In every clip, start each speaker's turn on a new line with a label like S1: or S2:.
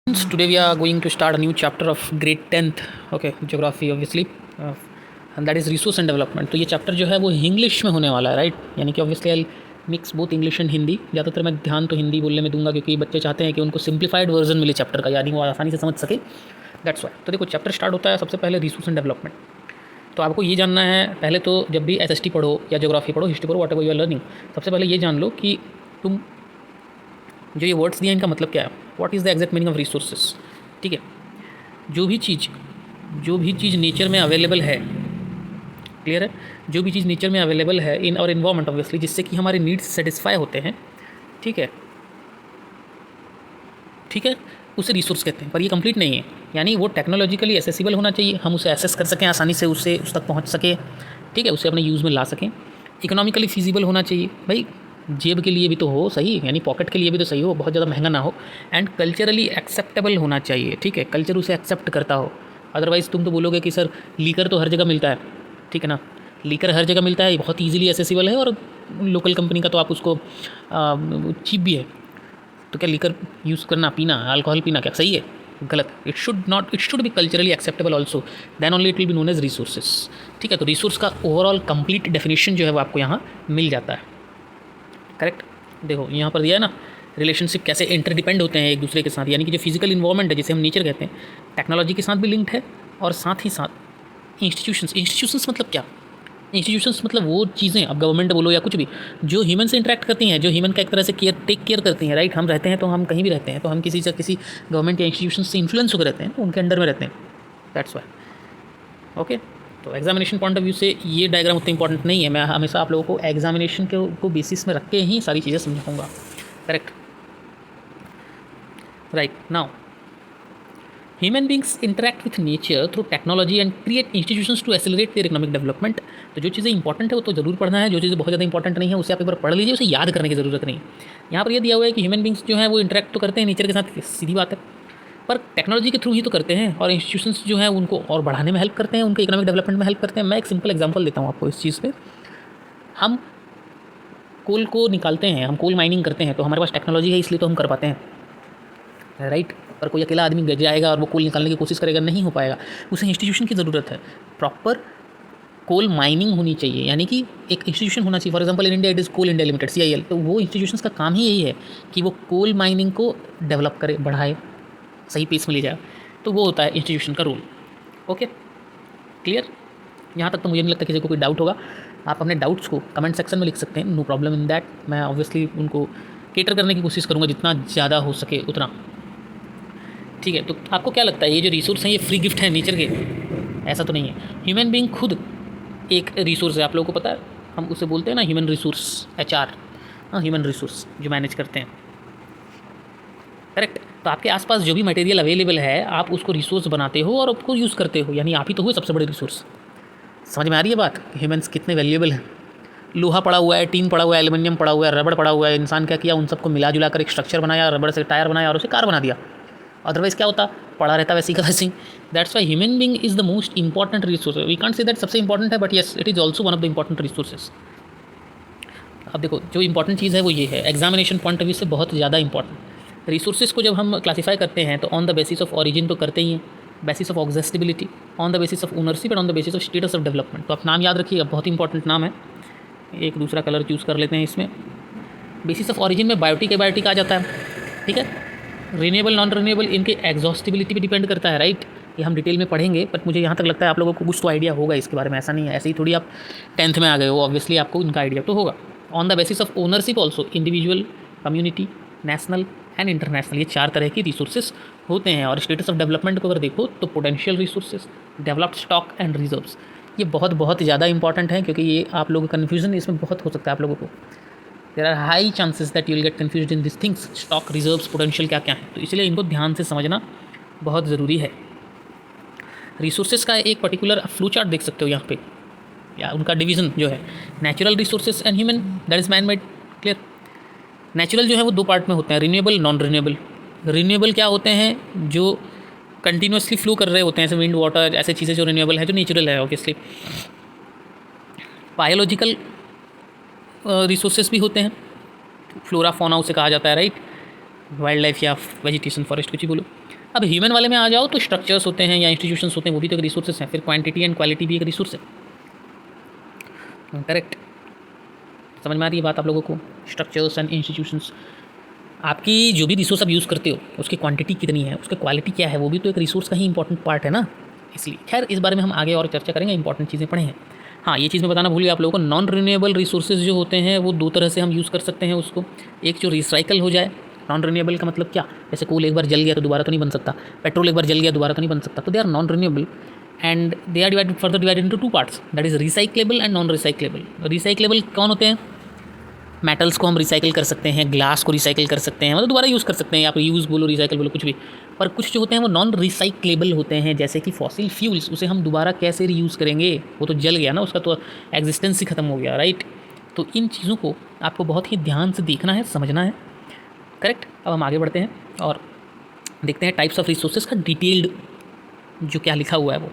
S1: Today we are going to start a new chapter of grade 10th, okay, geography obviously, and that is resource and development. तो ये chapter जो है वो English में होने वाला है, राइट? यानी कि obviously I mix both English and Hindi. ज़्यादातर मैं ध्यान तो हिंदी बोलने में दूंगा क्योंकि बच्चे चाहते हैं कि उनको सिंप्लीफाइड वर्जन मिले चैप्टर का, यानी वो आसानी से समझ सके। That's why. तो देखो चैप्टर स्टार्ट होता है सबसे पहले रिसोर्स एंड डेवलपमेंट। तो आपको ये जानना है पहले तो, जब भी एसएसटी पढ़ो या ज्योग्राफी पढ़ो, हिस्ट्री पढ़ो, whatever you are learning, सबसे पहले ये जान लो कि तुम जो ये वर्ड्स दिए इनका मतलब क्या है। What is the exact meaning of resources, ठीक है? जो भी चीज़ नेचर में अवेलेबल है, क्लियर है? जो भी चीज़ नेचर में अवेलेबल है इन और इन्वायरमेंट ऑब्वियसली, जिससे कि हमारे नीड्स सेटिस्फाई होते हैं, ठीक है, उसे रिसोर्स कहते हैं। पर ये कंप्लीट नहीं है, यानी वो टेक्नोलॉजिकली एसेसिबल होना चाहिए, हम उसे एसेस कर सकें, आसानी से उससे उस तक पहुँच सकें, ठीक है, उसे अपने यूज़ में ला सकें। इकोनॉमिकली फिजिबल होना चाहिए, भाई जेब के लिए भी तो हो सही, यानी पॉकेट के लिए भी तो सही हो, बहुत ज़्यादा महंगा ना हो। एंड कल्चरली एक्सेप्टेबल होना चाहिए, ठीक है, कल्चर उसे एक्सेप्ट करता हो। अदरवाइज़ तुम तो बोलोगे कि सर लीकर तो हर जगह मिलता है, ठीक है ना, लीकर हर जगह मिलता है, बहुत ईजिली एसेसिबल है, और लोकल कंपनी का तो आप उसको चीप भी है, तो क्या लीकर यूज़ करना, पीना, अल्कोहल पीना क्या सही है? गलत। It should be culturally acceptable also, then only it will be known as resources, ठीक है? तो रिसोर्स का ओवरऑल कंप्लीट डेफिनेशन जो है वो आपको यहाँ मिल जाता है, करेक्ट? देखो यहाँ पर दिया है ना, रिलेशनशिप कैसे इंटरडिपेंड होते हैं एक दूसरे के साथ, यानी कि जो फिजिकल इन्वायरमेंट है जिसे हम नेचर कहते हैं, टेक्नोलॉजी के साथ भी लिंक्ड है, और साथ ही साथ इंस्टीट्यूशंस मतलब क्या? इंस्टीट्यूशंस मतलब वो चीज़ें, अब गवर्नमेंट बोलो या कुछ भी, जो ह्यूमन से इंटरेक्ट करती हैं, जो ह्यूमन का एक तरह से टेक केयर करती हैं, राइट? हम रहते हैं तो हम कहीं भी रहते हैं, तो हम किसी गवर्नमेंट या इंस्टीट्यूशन से इन्फ्लुएंस होकर रहते हैं, तो उनके अंडर में रहते हैं। That's why, okay. तो एग्जामिनेशन पॉइंट ऑफ व्यू से ये डायग्राम उतना इंपॉर्टेंट नहीं है, मैं हमेशा आप लोगों को एग्जामिनेशन को बेसिस में रख के ही सारी चीज़ें समझाऊंगा, correct? Right now, human beings interact with nature through technology and create institutions to accelerate their economic development. तो जो चीज़ें इंपॉर्टेंट है वो तो जरूर पढ़ना है, जो चीज़ें बहुत ज़्यादा इंपॉर्टेंट नहीं है उसे आप एक बार पढ़ लीजिए, उसे याद करने की ज़रूरत नहीं। यहाँ पर यह दिया हुआ है कि ह्यूमन बींग्स जो है वो इंटरेक्ट तो करते हैं नेचर के साथ, सीधी बात है, पर टेक्नोलॉजी के थ्रू ही तो करते हैं, और इंस्टीट्यूशंस जो हैं उनको और बढ़ाने में हेल्प करते हैं, उनके इकोनॉमिक डेवलपमेंट में हेल्प करते हैं। मैं एक सिंपल एग्जांपल देता हूँ आपको इस चीज़ पे। हम कोल को निकालते हैं, हम कोल माइनिंग करते हैं, तो हमारे पास टेक्नोलॉजी है इसलिए तो हम कर पाते हैं, राइट? पर कोई अकेला आदमी जाएगा और वो कोल निकालने की कोशिश करेगा, नहीं हो पाएगा, उसे इंस्टीट्यूशन की ज़रूरत है। प्रॉपर कोल माइनिंग होनी चाहिए, यानी कि एक इंस्टीट्यूशन होना चाहिए। For example in India it is Coal India Limited, CIL। तो वो इंस्टीट्यूशंस का काम ही यही है कि वो कोल माइनिंग को डेवलप करे, बढ़ाए, सही पेस में ले जाए। तो वो होता है इंस्टीट्यूशन का रोल। Okay, clear? यहाँ तक तो मुझे नहीं लगता किसी को कोई डाउट होगा। आप अपने डाउट्स को कमेंट सेक्शन में लिख सकते हैं, नो प्रॉब्लम इन दैट। मैं ऑब्वियसली उनको केटर करने की कोशिश करूँगा जितना ज़्यादा हो सके उतना, ठीक है? तो आपको क्या लगता है ये जो रिसोर्स हैं ये फ्री गिफ्ट हैं नेचर के? ऐसा तो नहीं है। ह्यूमन बीइंग खुद एक रिसोर्स है, आप लोगों को पता है, हम उसे बोलते हैं ना ह्यूमन रिसोर्स, HR, हाँ, ह्यूमन रिसोर्स जो मैनेज करते हैं, करेक्ट? तो आपके आसपास जो भी मटेरियल अवेलेबल है आप उसको रिसोर्स बनाते हो और उसको यूज़ करते हो, यानी आप ही तो हुए सबसे बड़े रिसोर्स। समझ में आ रही है बात? ह्यूमन्स कितने वैल्यूएबल हैं। लोहा पड़ा हुआ है, टीन पड़ा हुआ है, एल्युमिनियम पड़ा हुआ है, रबड़ पड़ा हुआ है, इंसान क्या किया, उन सबको मिला जुला कर एक स्ट्रक्चर बनाया, रबड़ से टायर बनाया और उसे कार बना दिया। अदरवाइज क्या होता, पड़ा रहता वैसे का वैसे ही। That's why human being is the most important resource. We can't say that सबसे इंपॉर्टेंट है, but yes it is also one of the important resources. अब देखो जो इंपॉर्टेंट चीज़ है वो ये है, एग्जामिनेशन पॉइंट ऑफ व्यू से बहुत ज़्यादा इंपॉर्टेंट। रिसोर्सेज को जब हम क्लासीफाई करते हैं तो on the basis of origin तो करते ही हैं, basis of accessibility, on the basis of ownership and on the basis of status of development. तो आप नाम याद रखिएगा, बहुत इंपॉर्टेंट नाम है। एक दूसरा कलर चूज़ कर लेते हैं इसमें। बेसिस ऑफ ऑरिजिन में बायोटिक एबायोटिक आ जाता है, ठीक है? रिन्यूएबल नॉन रिन्यूएबल इनके एग्जॉस्टिबिलिटी पे डिपेंड करता है, राइट? ये हम डिटेल में पढ़ेंगे, बट मुझे यहाँ तक लगता है आप लोगों को कुछ तो आइडिया होगा इसके बारे में। ऐसा नहीं है ऐसे ही थोड़ी आप 10th में आ गए हो, ऑब्वियसली आपको इनका आइडिया तो होगा। On the basis of ownership also individual, community, national and international, ये 4 तरह के रिसोर्सेज होते हैं। और स्टेटस ऑफ डेवलपमेंट को अगर देखो तो potential resources, developed stock and reserves, ये बहुत बहुत ज़्यादा इंपॉर्टेंट है, क्योंकि ये आप लोगों का कन्फ्यूजन इसमें बहुत हो सकता है आप लोगों को। There are high chances that you will get confused in this things, stock, reserves, potential क्या क्या है, तो इसलिए इनको ध्यान से समझना बहुत ज़रूरी है। रिसोर्सेज का एक पर्टिकुलर फ्लो चार्ट देख सकते हो यहाँ पे, या उनका डिवीज़न जो है, natural resources and human, that is man made, clear? Natural जो है वो 2 पार्ट में होते हैं, रिन्यूएबल, नॉन रिन्यूएबल। रिन्यूएबल क्या होते हैं, जो कंटिन्यूसली फ्लो कर रहे होते हैं, जैसे विंड, वाटर, ऐसे चीज़ें जो रिन्यूएबल है, जो नेचुरल है ऑब्वियसली। बायोलॉजिकल रिसोर्सेज भी होते हैं, फ्लोरा फौना उसे कहा जाता है, राइट? वाइल्ड लाइफ या वेजिटेशन, फॉरेस्ट, कुछ भी बोलो। अब ह्यूमन वाले में आ जाओ तो स्ट्रक्चर्स होते हैं या इंस्टीट्यूशंस होते हैं, वो भी तो एक रिसोर्सेस हैं। फिर क्वांटिटी एंड क्वालिटी भी एक रिसोर्स है। करेक्ट, समझ में आ रही है बात आप लोगों को? स्ट्रक्चर्स एंड इंस्टीट्यूशंस, आपकी जो भी रिसोर्स आप यूज़ करते हो उसकी क्वांटिटी कितनी है, उसकी क्वालिटी क्या है, वो भी तो एक रिसोर्स का ही इंपॉर्टेंट पार्ट है ना। इसलिए खैर इस बारे में हम आगे और चर्चा करेंगे, इंपॉर्टेंट चीज़ें पढ़े हैं। हाँ, ये चीज़ मैं बताना भूल गया आप लोगों को, नॉन रिन्यूएबल रिसोर्सेज जो होते हैं वो दो तरह से हम यूज़ कर सकते हैं उसको। एक जो रिसाइकल हो जाए, नॉन रिन्यूएबल का मतलब क्या, जैसे कोल एक बार जल गया तो दोबारा तो नहीं बन सकता, पेट्रोल एक बार जल गया दोबारा तो नहीं बन सकता, तो they are non renewable and they are divided into two parts, that is recyclable and non recyclable. Recyclable कौन होते हैं? मेटल्स को हम रिसाइकिल कर सकते हैं, ग्लास को रिसाइकिल कर सकते हैं, मतलब दोबारा यूज़ कर सकते हैं, आप यूज़ बोलो रिसाइकिल बोलो कुछ भी। पर कुछ जो होते हैं वो नॉन रिसाइक्लेबल होते हैं, जैसे कि फॉसिल फ्यूल्स, उसे हम दोबारा कैसे रीयूज़ करेंगे, वो तो जल गया ना, उसका तो एग्जिस्टेंस ही खत्म हो गया, राइट। तो इन चीज़ों को आपको बहुत ही ध्यान से देखना है, समझना है। करेक्ट, अब हम आगे बढ़ते हैं और देखते हैं टाइप्स ऑफ रिसोर्सेज का डिटेल्ड जो क्या लिखा हुआ है वो।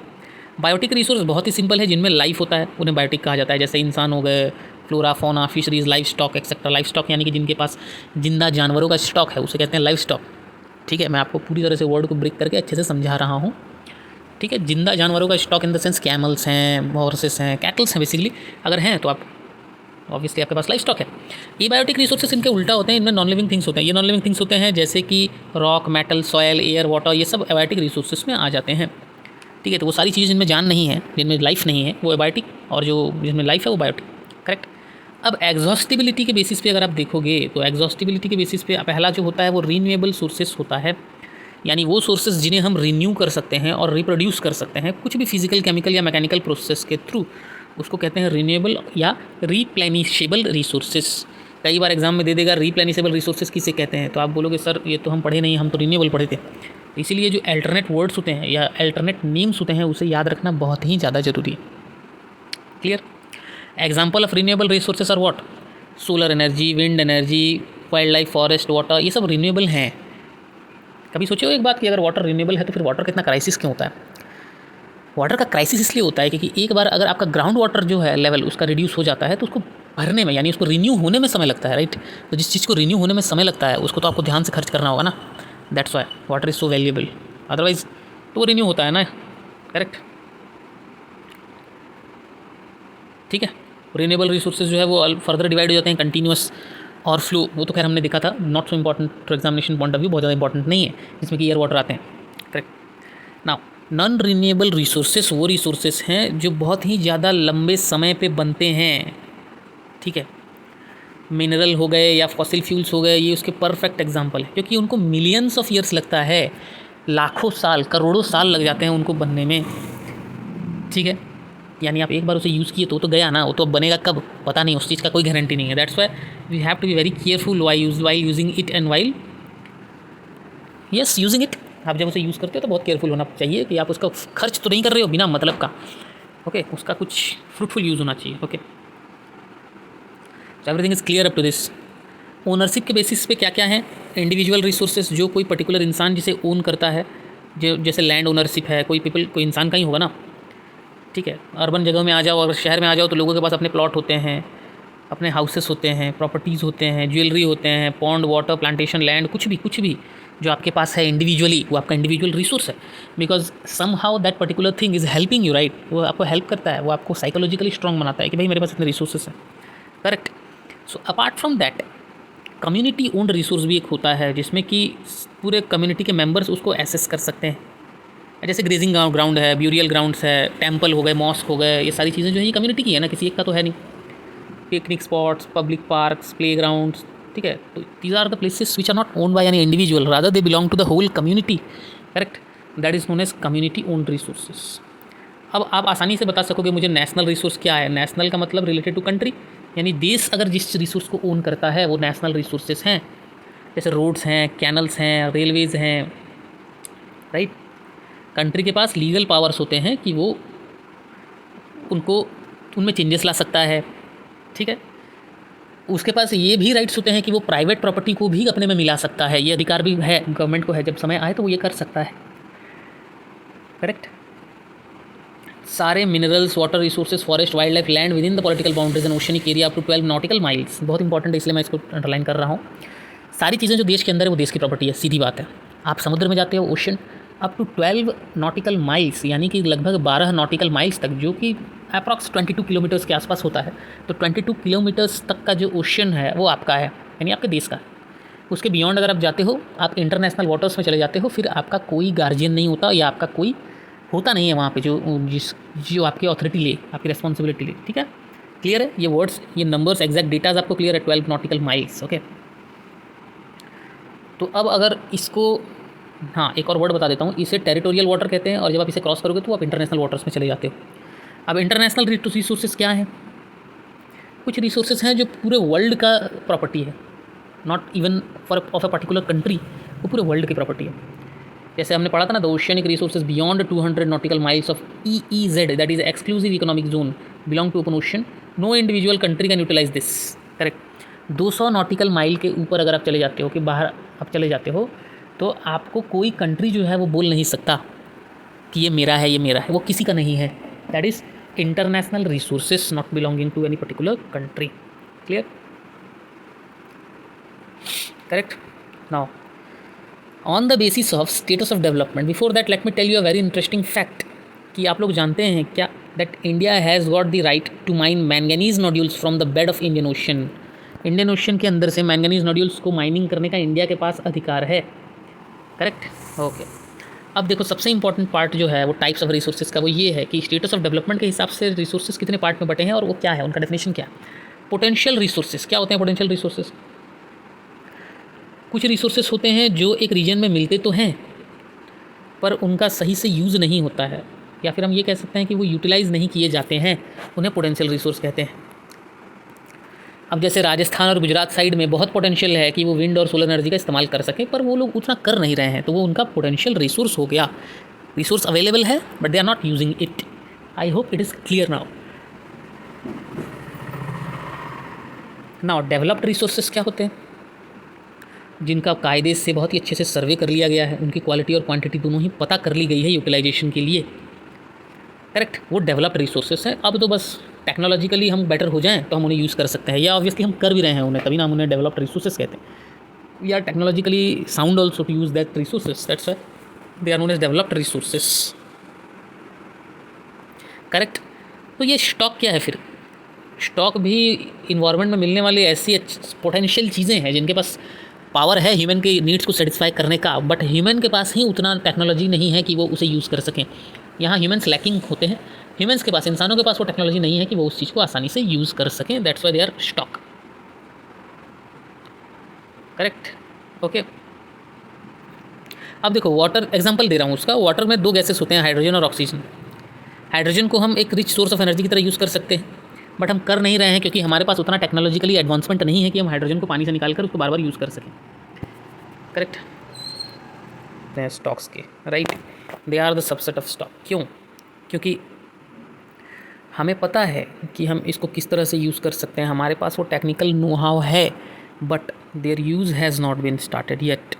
S1: बायोटिक रिसोर्स बहुत ही सिंपल है, जिनमें लाइफ होता है उन्हें बायोटिक कहा जाता है, जैसे इंसान हो गए, फ्लोरा, फोना, fisheries, life stock etcetera. Life stock यानी कि जिनके पास जिंदा जानवरों का स्टॉक है उसे कहते हैं लाइफ स्टॉक। ठीक है, मैं आपको पूरी तरह से वर्ड को ब्रेक करके अच्छे से समझा रहा हूँ। ठीक है, जिंदा जानवरों का stock in the sense camels हैं, हॉर्सेस हैं, कैटल्स हैं बेसिकली, अगर हैं तो आप ऑब्वियसली आपके पास लाइफ स्टॉक है। ये बायोटिक रिसोर्सेज इनके उल्टा होते हैं, इनमें नॉन लिविंग थिंग्स होते हैं। ये नॉन लिविंग थिंग्स होते हैं जैसे कि rock, metal, soil, air, water, ये सब बायोटिक रिसोर्सेज में आ जाते हैं। ठीक है, तो वो सारी चीज़ें जिनमें जान नहीं है, जिनमें लाइफ नहीं है, वो बायोटिक, और जो जिनमें लाइफ है वो बायोटिक। करेक्ट। अब एग्जॉस्टिबिलिटी के बेसिस पे अगर आप देखोगे तो एग्जॉस्टिबिलिटी के बेसिस पे पहला जो होता है वो रीन्यूएबल सोर्सेस होता है, यानी वो सोर्सेज जिन्हें हम रिन्यू कर सकते हैं और रिप्रोड्यूस कर सकते हैं कुछ भी फिजिकल, केमिकल या मैकेनिकल प्रोसेस के थ्रू, उसको कहते हैं रिन्यूएबल या रीप्लेनिशेबल रिसोर्सेज। कई बार एग्जाम में दे देगा रीप्लेनिशेबल रिसोर्सेज किसे कहते हैं, तो आप बोलोगे सर ये तो हम पढ़े नहीं, हम तो रिन्यूएबल पढ़े थे। इसीलिए जो अल्टरनेट वर्ड्स होते हैं या अल्टरनेट नेम्स होते हैं उसे याद रखना बहुत ही ज़्यादा ज़रूरी है। Clear? Example of renewable resources are what? Solar energy, wind energy, wild life, forest, water, ये सब रिन्यूएबल हैं। कभी सोचे हो एक बात कि अगर वाटर रिन्यूएबल है तो फिर वाटर का इतना क्राइसिस क्यों होता है? वाटर का क्राइसिस इसलिए होता है क्योंकि एक बार अगर आपका ग्राउंड वाटर जो है लेवल उसका रिड्यूस हो जाता है तो उसको भरने में, यानी उसको रिन्यू होने में समय लगता है, राइट। तो जिस चीज़ को रिन्यू होने में समय लगता है उसको तो आपको ध्यान से खर्च करना होगा ना। That's why water is so valuable, otherwise तो वो रिन्यू होता है ना। करेक्ट, ठीक है। रिन्यूएबल रिसोर्सेज जो है वो फर्दर डिवाइड हो जाते हैं, कंटिन्यूस और फ्लो, वो तो खैर हमने देखा था, not so important to examination point of view, बहुत ज़्यादा इंपॉर्टेंट नहीं है, जिसमें कि एयर वाटर आते हैं। Correct. Now non renewable resources वो रिसोर्सेज हैं जो बहुत ही ज़्यादा लंबे समय पे बनते हैं। ठीक है, मिनरल हो गए या फॉसिल फ्यूल्स हो गए, ये उसके परफेक्ट एग्जांपल है, क्योंकि उनको मिलियंस ऑफ ईयर्स लगता है, लाखों साल, करोड़ों साल लग जाते हैं उनको बनने में। ठीक है, यानी आप एक बार उसे यूज़ किए तो गया ना, वो तो अब बनेगा कब पता नहीं, उस चीज़ का कोई गारंटी नहीं है। That's why we have to be very careful while using it and while using it. आप जब उसे यूज़ करते हो तो बहुत केयरफुल होना चाहिए कि आप उसका खर्च तो नहीं कर रहे हो बिना मतलब का। ओके, उसका कुछ फ्रूटफुल यूज़ होना चाहिए। Okay, so everything is clear up to this. Ownership के बेसिस पे क्या क्या है? इंडिविजुअल रिसोर्सेज, जो कोई पर्टिकुलर इंसान जिसे ओन करता है, जो जैसे लैंड ओनरशिप है, कोई इंसान का ही होगा ना। ठीक है, अर्बन जगहों में आ जाओ, अगर शहर में आ जाओ तो लोगों के पास अपने प्लॉट होते हैं, अपने हाउसेस होते हैं, प्रॉपर्टीज़ होते हैं, ज्वेलरी होते हैं, पॉन्ड, वाटर, प्लांटेशन, लैंड, कुछ भी जो आपके पास है इंडिविजुअली, वो आपका इंडिविजुअल रिसोर्स है, because somehow that particular thing is helping you, right. वो आपको हेल्प करता है, वो आपको साइकोलॉजिकली स्ट्रॉन्ग बनाता है कि भाई मेरे पास इतने रिसोर्सेस हैं। Correct. So apart from that community owned resource भी एक होता है, जिसमें कि पूरे कम्युनिटी के मेंबर्स उसको एसेस कर सकते हैं, जैसे ग्रेजिंग ग्राउंड है, ब्यूरियल ग्राउंड्स है, टेम्पल हो गए, मॉस्क हो गए, ये सारी चीज़ें जो है ये कम्युनिटी की है ना, किसी एक का तो है नहीं। Picnic spots, public parks, play grounds, ठीक है, तो these are the places which are not owned by any individual, rather they belong to the whole community. Correct, that is known as community owned resources. अब आप आसानी से बता सकोगे मुझे नेशनल रिसोर्स क्या है। नेशनल का मतलब रिलेटेड टू कंट्री, यानी देश अगर जिस रिसोर्स को ओन करता है वो नेशनल रिसोर्सेज हैं, जैसे रोड्स हैं, कैनल्स हैं, रेलवेज़ हैं, राइट। कंट्री के पास लीगल पावर्स होते हैं कि वो उनको उनमें चेंजेस ला सकता है। ठीक है, उसके पास ये भी राइट्स होते हैं कि वो प्राइवेट प्रॉपर्टी को भी अपने में मिला सकता है, ये अधिकार भी है गवर्नमेंट को, है, जब समय आए तो वो ये कर सकता है। करेक्ट। सारे minerals, water resources, forest, wild life, land within the political boundaries and oceanic area up to 12 nautical miles, बहुत इंपॉर्टेंट है इसलिए मैं इसको अंडरलाइन कर रहा हूँ। सारी चीज़ें जो देश के अंदर है वो देश की प्रॉपर्टी है, सीधी बात है। आप समुद्र में जाते हो, ocean, up to 12 nautical miles यानी कि लगभग 12 नॉटिकल माइल्स तक, जो कि अप्रॉक्स 22 किलोमीटर्स के आसपास होता है। तो 22 किलोमीटर्स तक का जो ओशन है वो आपका है, यानी आपके देश का है। उसके बियॉन्ड अगर आप जाते हो, आप इंटरनेशनल वाटर्स में चले जाते हो, फिर आपका कोई गार्जियन नहीं होता या आपका कोई होता नहीं है वहाँ पे जो आपकी अथॉरिटी ले, आपकी रिस्पॉन्सिबिलिटी ले। ठीक है, क्लियर है? ये वर्ड्स, ये नंबर्स, एग्जैक्ट डेटाज आपको क्लियर है? 12 नॉटिकल माइल्स। ओके, तो अब अगर इसको, हाँ एक और वर्ड बता देता हूँ, इसे टेरिटोरियल वाटर कहते हैं, और जब आप इसे क्रॉस करोगे तो आप इंटरनेशनल वाटर्स में चले जाते हो। अब इंटरनेशनल रिसोर्सेज क्या हैं? कुछ रिसोर्सेज हैं जो पूरे वर्ल्ड का प्रॉपर्टी है, not even for of a particular country, वो पूरे वर्ल्ड की प्रॉपर्टी है। जैसे हमने पढ़ा था ना, the oceanic resources beyond 200 nautical miles of EEZ, that is exclusive economic zone, belong to open ocean, no individual country can utilize this. Correct. 200 nautical mile के ऊपर अगर आप चले जाते हो, कि बाहर आप चले जाते हो, तो आपको कोई कंट्री जो है वो बोल नहीं सकता कि ये मेरा है, ये मेरा है, वो किसी का नहीं है। That is international resources not belonging to any particular country. Clear? Correct. Now on the basis of status of development, before that let me tell you a very interesting fact, कि आप लोग जानते हैं क्या, that India has got the right to mine manganese nodules from the bed of Indian Ocean. Indian Ocean के अंदर से manganese nodules को माइनिंग करने का इंडिया के पास अधिकार है। करेक्ट। ओके, अब देखो सबसे इंपॉर्टेंट पार्ट जो है वो टाइप्स ऑफ रिसोर्सेज का, वो ये है कि स्टेटस ऑफ डेवलपमेंट के हिसाब से रिसोर्सेज कितने पार्ट में बटे हैं और वो क्या है, उनका डेफिनेशन क्या है। पोटेंशियल रिसोर्सेज क्या होते हैं? पोटेंशियल रिसोर्सेज, कुछ रिसोर्सेज होते हैं जो एक रीजन में मिलते तो हैं पर उनका सही से यूज़ नहीं होता है, या फिर हम ये कह सकते हैं कि वो यूटिलाइज़ नहीं किए जाते हैं, उन्हें पोटेंशियल रिसोर्स कहते हैं। अब जैसे राजस्थान और गुजरात साइड में बहुत पोटेंशियल है कि वो विंड और सोलर एनर्जी का इस्तेमाल कर सकें, पर वो लोग उतना कर नहीं रहे हैं, तो वो उनका पोटेंशियल रिसोर्स हो गया। रिसोर्स अवेलेबल है but they are not using it. I hope it is clear now. Now developed resources क्या होते हैं? जिनका कायदे से बहुत ही अच्छे से सर्वे कर लिया गया है, उनकी क्वालिटी और क्वांटिटी दोनों ही पता कर ली गई है यूटिलाइजेशन के लिए। करेक्ट, वो डेवलप्ड रिसोर्सेज हैं। अब तो बस टेक्नोलॉजिकली हम बेटर हो जाएं तो हम उन्हें यूज़ कर सकते हैं, या ऑब्वियसली हम कर भी रहे हैं उन्हें, तभी ना हम उन्हें डेवलप्ड रिसोर्सेज कहते हैं। We are technologically sound also to use that resources, that's why they are known as developed resources. Correct. तो ये स्टॉक क्या है फिर? स्टॉक भी इन्वायरमेंट में मिलने वाली ऐसी पोटेंशियल चीज़ें हैं जिनके पास पावर है ह्यूमन के नीड्स को सेटिस्फाई करने का, बट ह्यूमन के पास ही उतना टेक्नोलॉजी नहीं है कि वो उसे यूज़ कर सकें। यहाँ ह्यूमन्स लैकिंग होते हैं, ह्यूमन्स के पास, इंसानों के पास वो टेक्नोलॉजी नहीं है कि वो उस चीज़ को आसानी से यूज़ कर सकें। That's why they are stock. Correct. Okay, अब देखो वाटर एग्जांपल दे रहा हूँ उसका। वाटर में दो गैसेस होते हैं, हाइड्रोजन और ऑक्सीजन। हाइड्रोजन को हम एक रिच सोर्स ऑफ एनर्जी की तरह यूज़ कर सकते हैं, बट हम कर नहीं रहे हैं क्योंकि हमारे पास उतना टेक्नोलॉजिकली एडवांसमेंट नहीं है कि हम हाइड्रोजन को पानी से निकाल कर उसको बार बार यूज़ कर सकें। करेक्ट। स्टॉक्स के, right, they are the subset of stock. क्यों? क्योंकि हमें पता है कि हम इसको किस तरह से यूज़ कर सकते हैं, हमारे पास वो टेक्निकल नो हाउ है, but their use has not been started yet.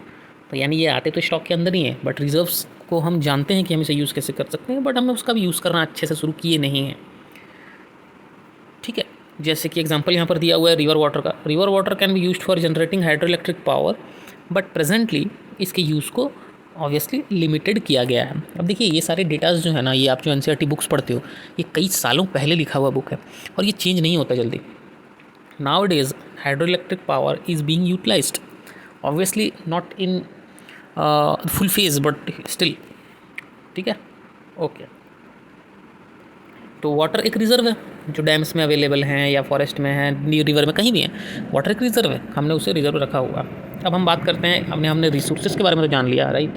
S1: तो यानी ये आते तो स्टॉक के अंदर ही है, बट रिजर्व्स को हम जानते हैं कि हम इसे यूज़ कैसे कर सकते हैं, बट हमने उसका भी यूज़ करना अच्छे से शुरू किए नहीं हैं। ठीक है, जैसे कि एग्जांपल यहाँ पर दिया हुआ है रिवर वाटर का। River water can be used for generating hydro electric power, but presently इसके यूज़ को ऑब्वियसली लिमिटेड किया गया है। अब देखिए ये सारे डेटाज जो है ना, ये आप जो NCERT बुक्स पढ़ते हो, ये कई सालों पहले लिखा हुआ बुक है और ये चेंज नहीं होता जल्दी। Now days hydro electric power is being utilized, obviously not in full phase but still. ठीक है, ओके। तो वाटर एक रिजर्व है जो डैम्स में अवेलेबल हैं या फॉरेस्ट में है, रिवर में, कहीं भी है, वाटर एक रिजर्व है, हमने उसे रिजर्व रखा हुआ। अब हम बात करते हैं, हमने रिसोर्सेज के बारे में तो जान लिया, राइट।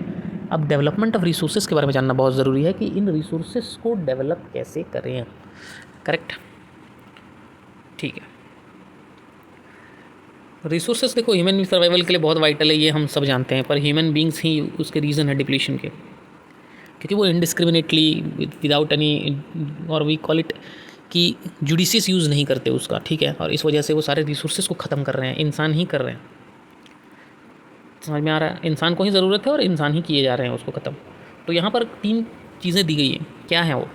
S1: अब डेवलपमेंट ऑफ रिसोर्सेज के बारे में जानना बहुत ज़रूरी है कि इन रिसोर्सेज को डेवलप कैसे करें। करेक्ट, ठीक है। रिसोर्सेज देखो ह्यूमन सर्वाइवल के लिए बहुत वाइटल है, ये हम सब जानते हैं, पर ह्यूमन बींग्स ही उसके रीज़न है डिप्लीशन के, क्योंकि वो इनडिस्क्रिमिनेटली विदाउट एनी, और वी कॉल इट कि जुडिशियस यूज़ नहीं करते उसका, ठीक है, और इस वजह से वो सारे रिसोर्सेज को ख़त्म कर रहे हैं, इंसान ही कर रहे हैं। समझ में आ रहा है? इंसान को ही ज़रूरत है और इंसान ही किए जा रहे हैं उसको ख़त्म। तो यहाँ पर 3 चीज़ें दी गई हैं, क्या है वो?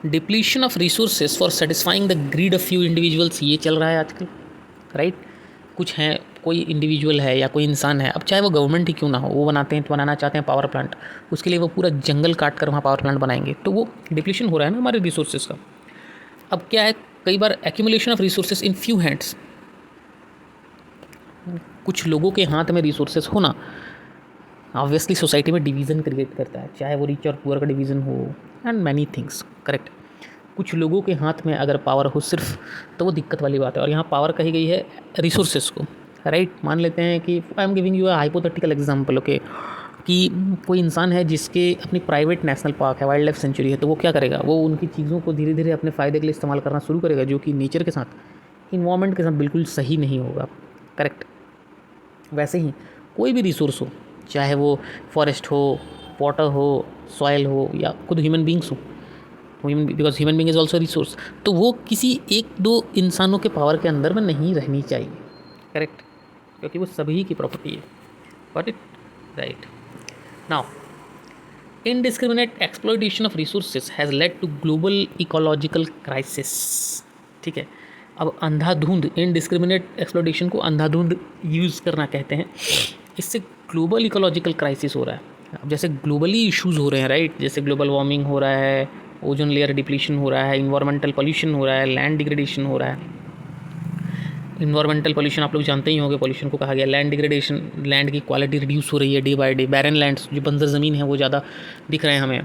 S1: Depletion of resources for satisfying the greed of few individuals, ये चल रहा है आजकल, राइट। कुछ हैं, कोई इंडिविजुअल है या कोई इंसान है, अब चाहे वो गवर्नमेंट ही क्यों ना हो, वो बनाते हैं तो बनाना चाहते हैं पावर प्लांट, उसके लिए वो पूरा जंगल काट कर वहाँ पावर प्लांट बनाएंगे, तो वो डिप्लीशन हो रहा है ना हमारे रिसोर्सेज का। अब क्या है, कई बार accumulation of resources in few hands, कुछ लोगों के हाथ में रिसोर्सेज होना ऑब्वियसली सोसाइटी में डिवीज़न क्रिएट करता है, चाहे वो रिच और पुअर का डिवीज़न हो एंड मैनी थिंग्स, करेक्ट। कुछ लोगों के हाथ में अगर पावर हो सिर्फ, तो वो दिक्कत वाली बात है। और यहाँ पावर कही गई है रिसोर्सेज को, राइट। मान लेते हैं कि I am giving you a hypothetical example, okay, कि कोई इंसान है जिसके अपनी प्राइवेट नेशनल पार्क है, वाइल्ड लाइफ सेंचुरी है, तो वो क्या करेगा, वो उनकी चीज़ों को धीरे धीरे अपने फ़ायदे के लिए इस्तेमाल करना शुरू करेगा, जो कि नेचर के साथ, इन्वायरमेंट के साथ बिल्कुल सही नहीं होगा, करेक्ट। वैसे ही कोई भी रिसोर्स हो, चाहे वो फॉरेस्ट हो, वाटर हो, सॉयल हो, या खुद ह्यूमन बींग्स हो, because human being is also resource, तो वो किसी एक दो इंसानों के पावर के अंदर में नहीं रहनी चाहिए, करेक्ट, क्योंकि वो सभी की प्रॉपर्टी है। Got it, right. Now indiscriminate exploitation of resources has led to global ecological crisis, ठीक है। अब अंधाधुंध, इनडिस्क्रिमिनेट एक्सप्लॉयटेशन को अंधाधुंध यूज़ करना कहते हैं, इससे ग्लोबल इकोलॉजिकल क्राइसिस हो रहा है। अब जैसे ग्लोबली इश्यूज़ हो रहे हैं, राइट, जैसे ग्लोबल वार्मिंग हो रहा है, ओजोन लेयर डिप्लीशन हो रहा है, इन्वायरमेंटल पोल्यूशन हो रहा है, लैंड डिग्रेडेशन हो रहा है। इन्वायरमेंटल पोल्यूशन आप लोग जानते ही होंगे, पोल्यूशन को कहा गया लैंड डिग्रेडेशन, लैंड की क्वालिटी रिड्यूस हो रही है day by day, barren lands, जो बंजर ज़मीन है वो ज़्यादा दिख रहे हैं हमें।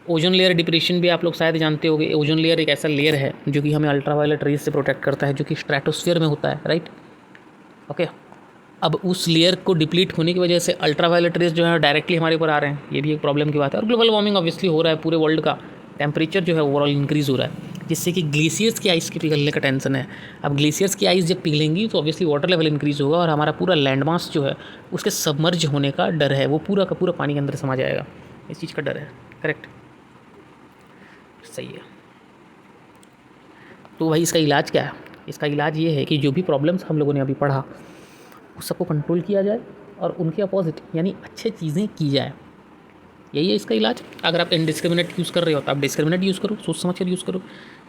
S1: ओजोन लेयर डिप्रेशन भी आप लोग शायद जानते होंगे, ओजोन लेयर एक ऐसा लेयर है जो कि हमें अल्ट्रावायलेट रेज से प्रोटेक्ट करता है, जो कि स्ट्रेटोस्फीयर में होता है, राइट, ओके। अब उस लेयर को डिप्लीट होने की वजह से अल्ट्रावायलेट रेज जो है डायरेक्टली हमारे ऊपर आ रहे हैं, ये भी एक प्रॉब्लम की बात है। और ग्लोबल वार्मिंग ऑब्वियसली हो रहा है, पूरे वर्ल्ड का टेम्परेचर जो है ओवरऑल इंक्रीज़ हो रहा है, जिससे कि ग्लेशियर्स की आइस के पिघलने का टेंशन है। अब ग्लेशियर्स की आइस जब पिघलेंगी तो ऑब्वियसली वाटर लेवल इंक्रीज़ होगा, और हमारा पूरा लैंड मास जो है उसके सबमर्ज होने का डर है, वो पूरा का पूरा पानी के अंदर समा जाएगा, इस चीज़ का डर है, करेक्ट, सही है। तो भाई इसका इलाज क्या है? इसका इलाज ये है कि जो भी प्रॉब्लम्स हम लोगों ने अभी पढ़ा उस सबको कंट्रोल किया जाए, और उनके अपोजिट यानी अच्छे चीज़ें की जाए, यही है इसका इलाज। अगर आप इनडिस्क्रिमिनेट यूज़ कर रहे हो तो आप डिस्क्रिमिनेट यूज़ करो, सोच समझ कर यूज़ करो।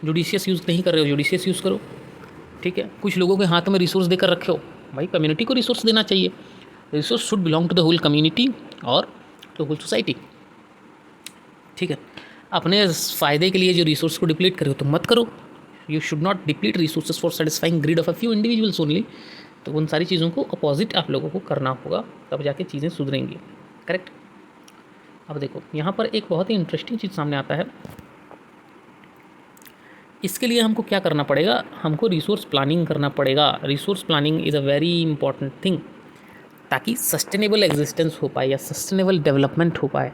S1: जुडिशियस यूज़ नहीं कर रहे हो, जुडिशियस यूज़ करो, ठीक है। कुछ लोगों के हाथ में रिसोर्स देकर रखे हो, भाई कम्युनिटी को रिसोर्स देना चाहिए, resource should belong to the whole community और टू होल सोसाइटी, ठीक है। अपने फ़ायदे के लिए जो रिसोर्स को डिप्लीट करो तो मत करो, you should not deplete resources for satisfying greed of a few individuals only. तो उन सारी चीज़ों को अपोजिट आप लोगों को करना होगा, तब जाके चीज़ें सुधरेंगी, करेक्ट। अब देखो यहाँ पर एक बहुत ही इंटरेस्टिंग चीज़ सामने आता है। इसके लिए हमको क्या करना पड़ेगा, हमको रिसोर्स प्लानिंग करना पड़ेगा। Resource planning is a very important thing, ताकि सस्टेनेबल एग्जिस्टेंस हो पाए या सस्टेनेबल डेवलपमेंट हो पाए।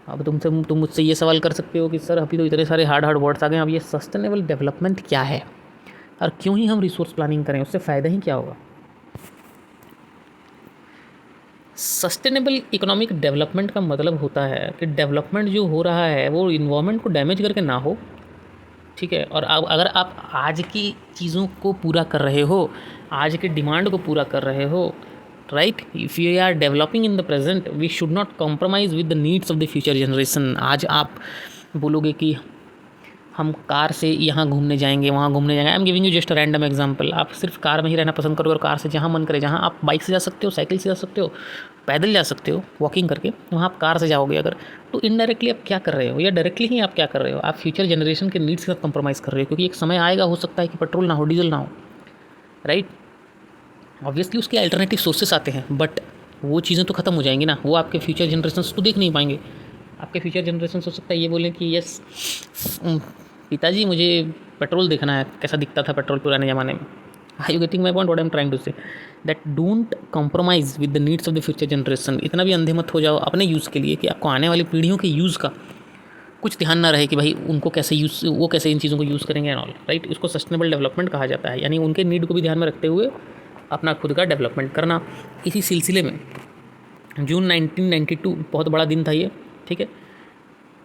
S1: अब तुम मुझसे ये सवाल कर सकते हो कि सर अभी तो इतने सारे हार्ड वर्ड्स आ गए, अब ये सस्टेनेबल डेवलपमेंट क्या है और क्यों ही हम रिसोर्स प्लानिंग करें, उससे फ़ायदा ही क्या होगा। सस्टेनेबल इकोनॉमिक डेवलपमेंट का मतलब होता है कि डेवलपमेंट जो हो रहा है वो इन्वायरमेंट को डैमेज करके ना हो, ठीक है। और अब अगर आप आज की चीज़ों को पूरा कर रहे हो, आज की डिमांड को पूरा कर रहे हो, right, if you are developing in the present we should not compromise with the needs of the future generation. आज आप बोलोगे कि हम कार से यहाँ घूमने जाएंगे, वहाँ घूमने जाएंगे, I am giving you just a random example. आप सिर्फ कार में ही रहना पसंद करोगे और कार से जहाँ मन करे, जहाँ आप बाइक से जा सकते हो, साइकिल से जा सकते हो, पैदल जा सकते हो, वॉकिंग करके, वहाँ आप कार से जाओगे अगर, तो इनडायरेक्टली आप क्या कर रहे हो या डायरेक्टली ही आप क्या कर रहे हो, आप फ्यूचर जनरेशन के नीड्स के साथ कंप्रोमाइज़ कर रहे हो, क्योंकि एक समय आएगा हो सकता है कि पेट्रोल ना हो, डीजल ना हो, राइट। ऑब्वियसली उसके अल्टरनेटिव सोर्सेस आते हैं, बट वो चीज़ें तो ख़त्म हो जाएंगी ना, वो आपके फ्यूचर जनरेशन तो देख नहीं पाएंगे। आपके फ्यूचर जनरेशन हो सकता है ये बोलें कि यस पिताजी मुझे पेट्रोल देखना है, कैसा दिखता था पेट्रोल पुराने ज़माने में। Are you getting my point, what I am trying to say, that don't compromise with the needs of the future generation. इतना भी अंधे मत हो जाओ अपने यूज़ के लिए कि आपको आने वाली पीढ़ियों के यूज़ का कुछ ध्यान ना रहे कि भाई उनको कैसे यूज़, वो कैसे इन चीज़ों को यूज़ करेंगे एंड ऑल, राइट। इसको सस्टेनेबल डेवलपमेंट कहा जाता है, यानी उनके नीड को भी ध्यान में रखते हुए अपना खुद का डेवलपमेंट करना। इसी सिलसिले में जून 1992 बहुत बड़ा दिन था ये, ठीक है।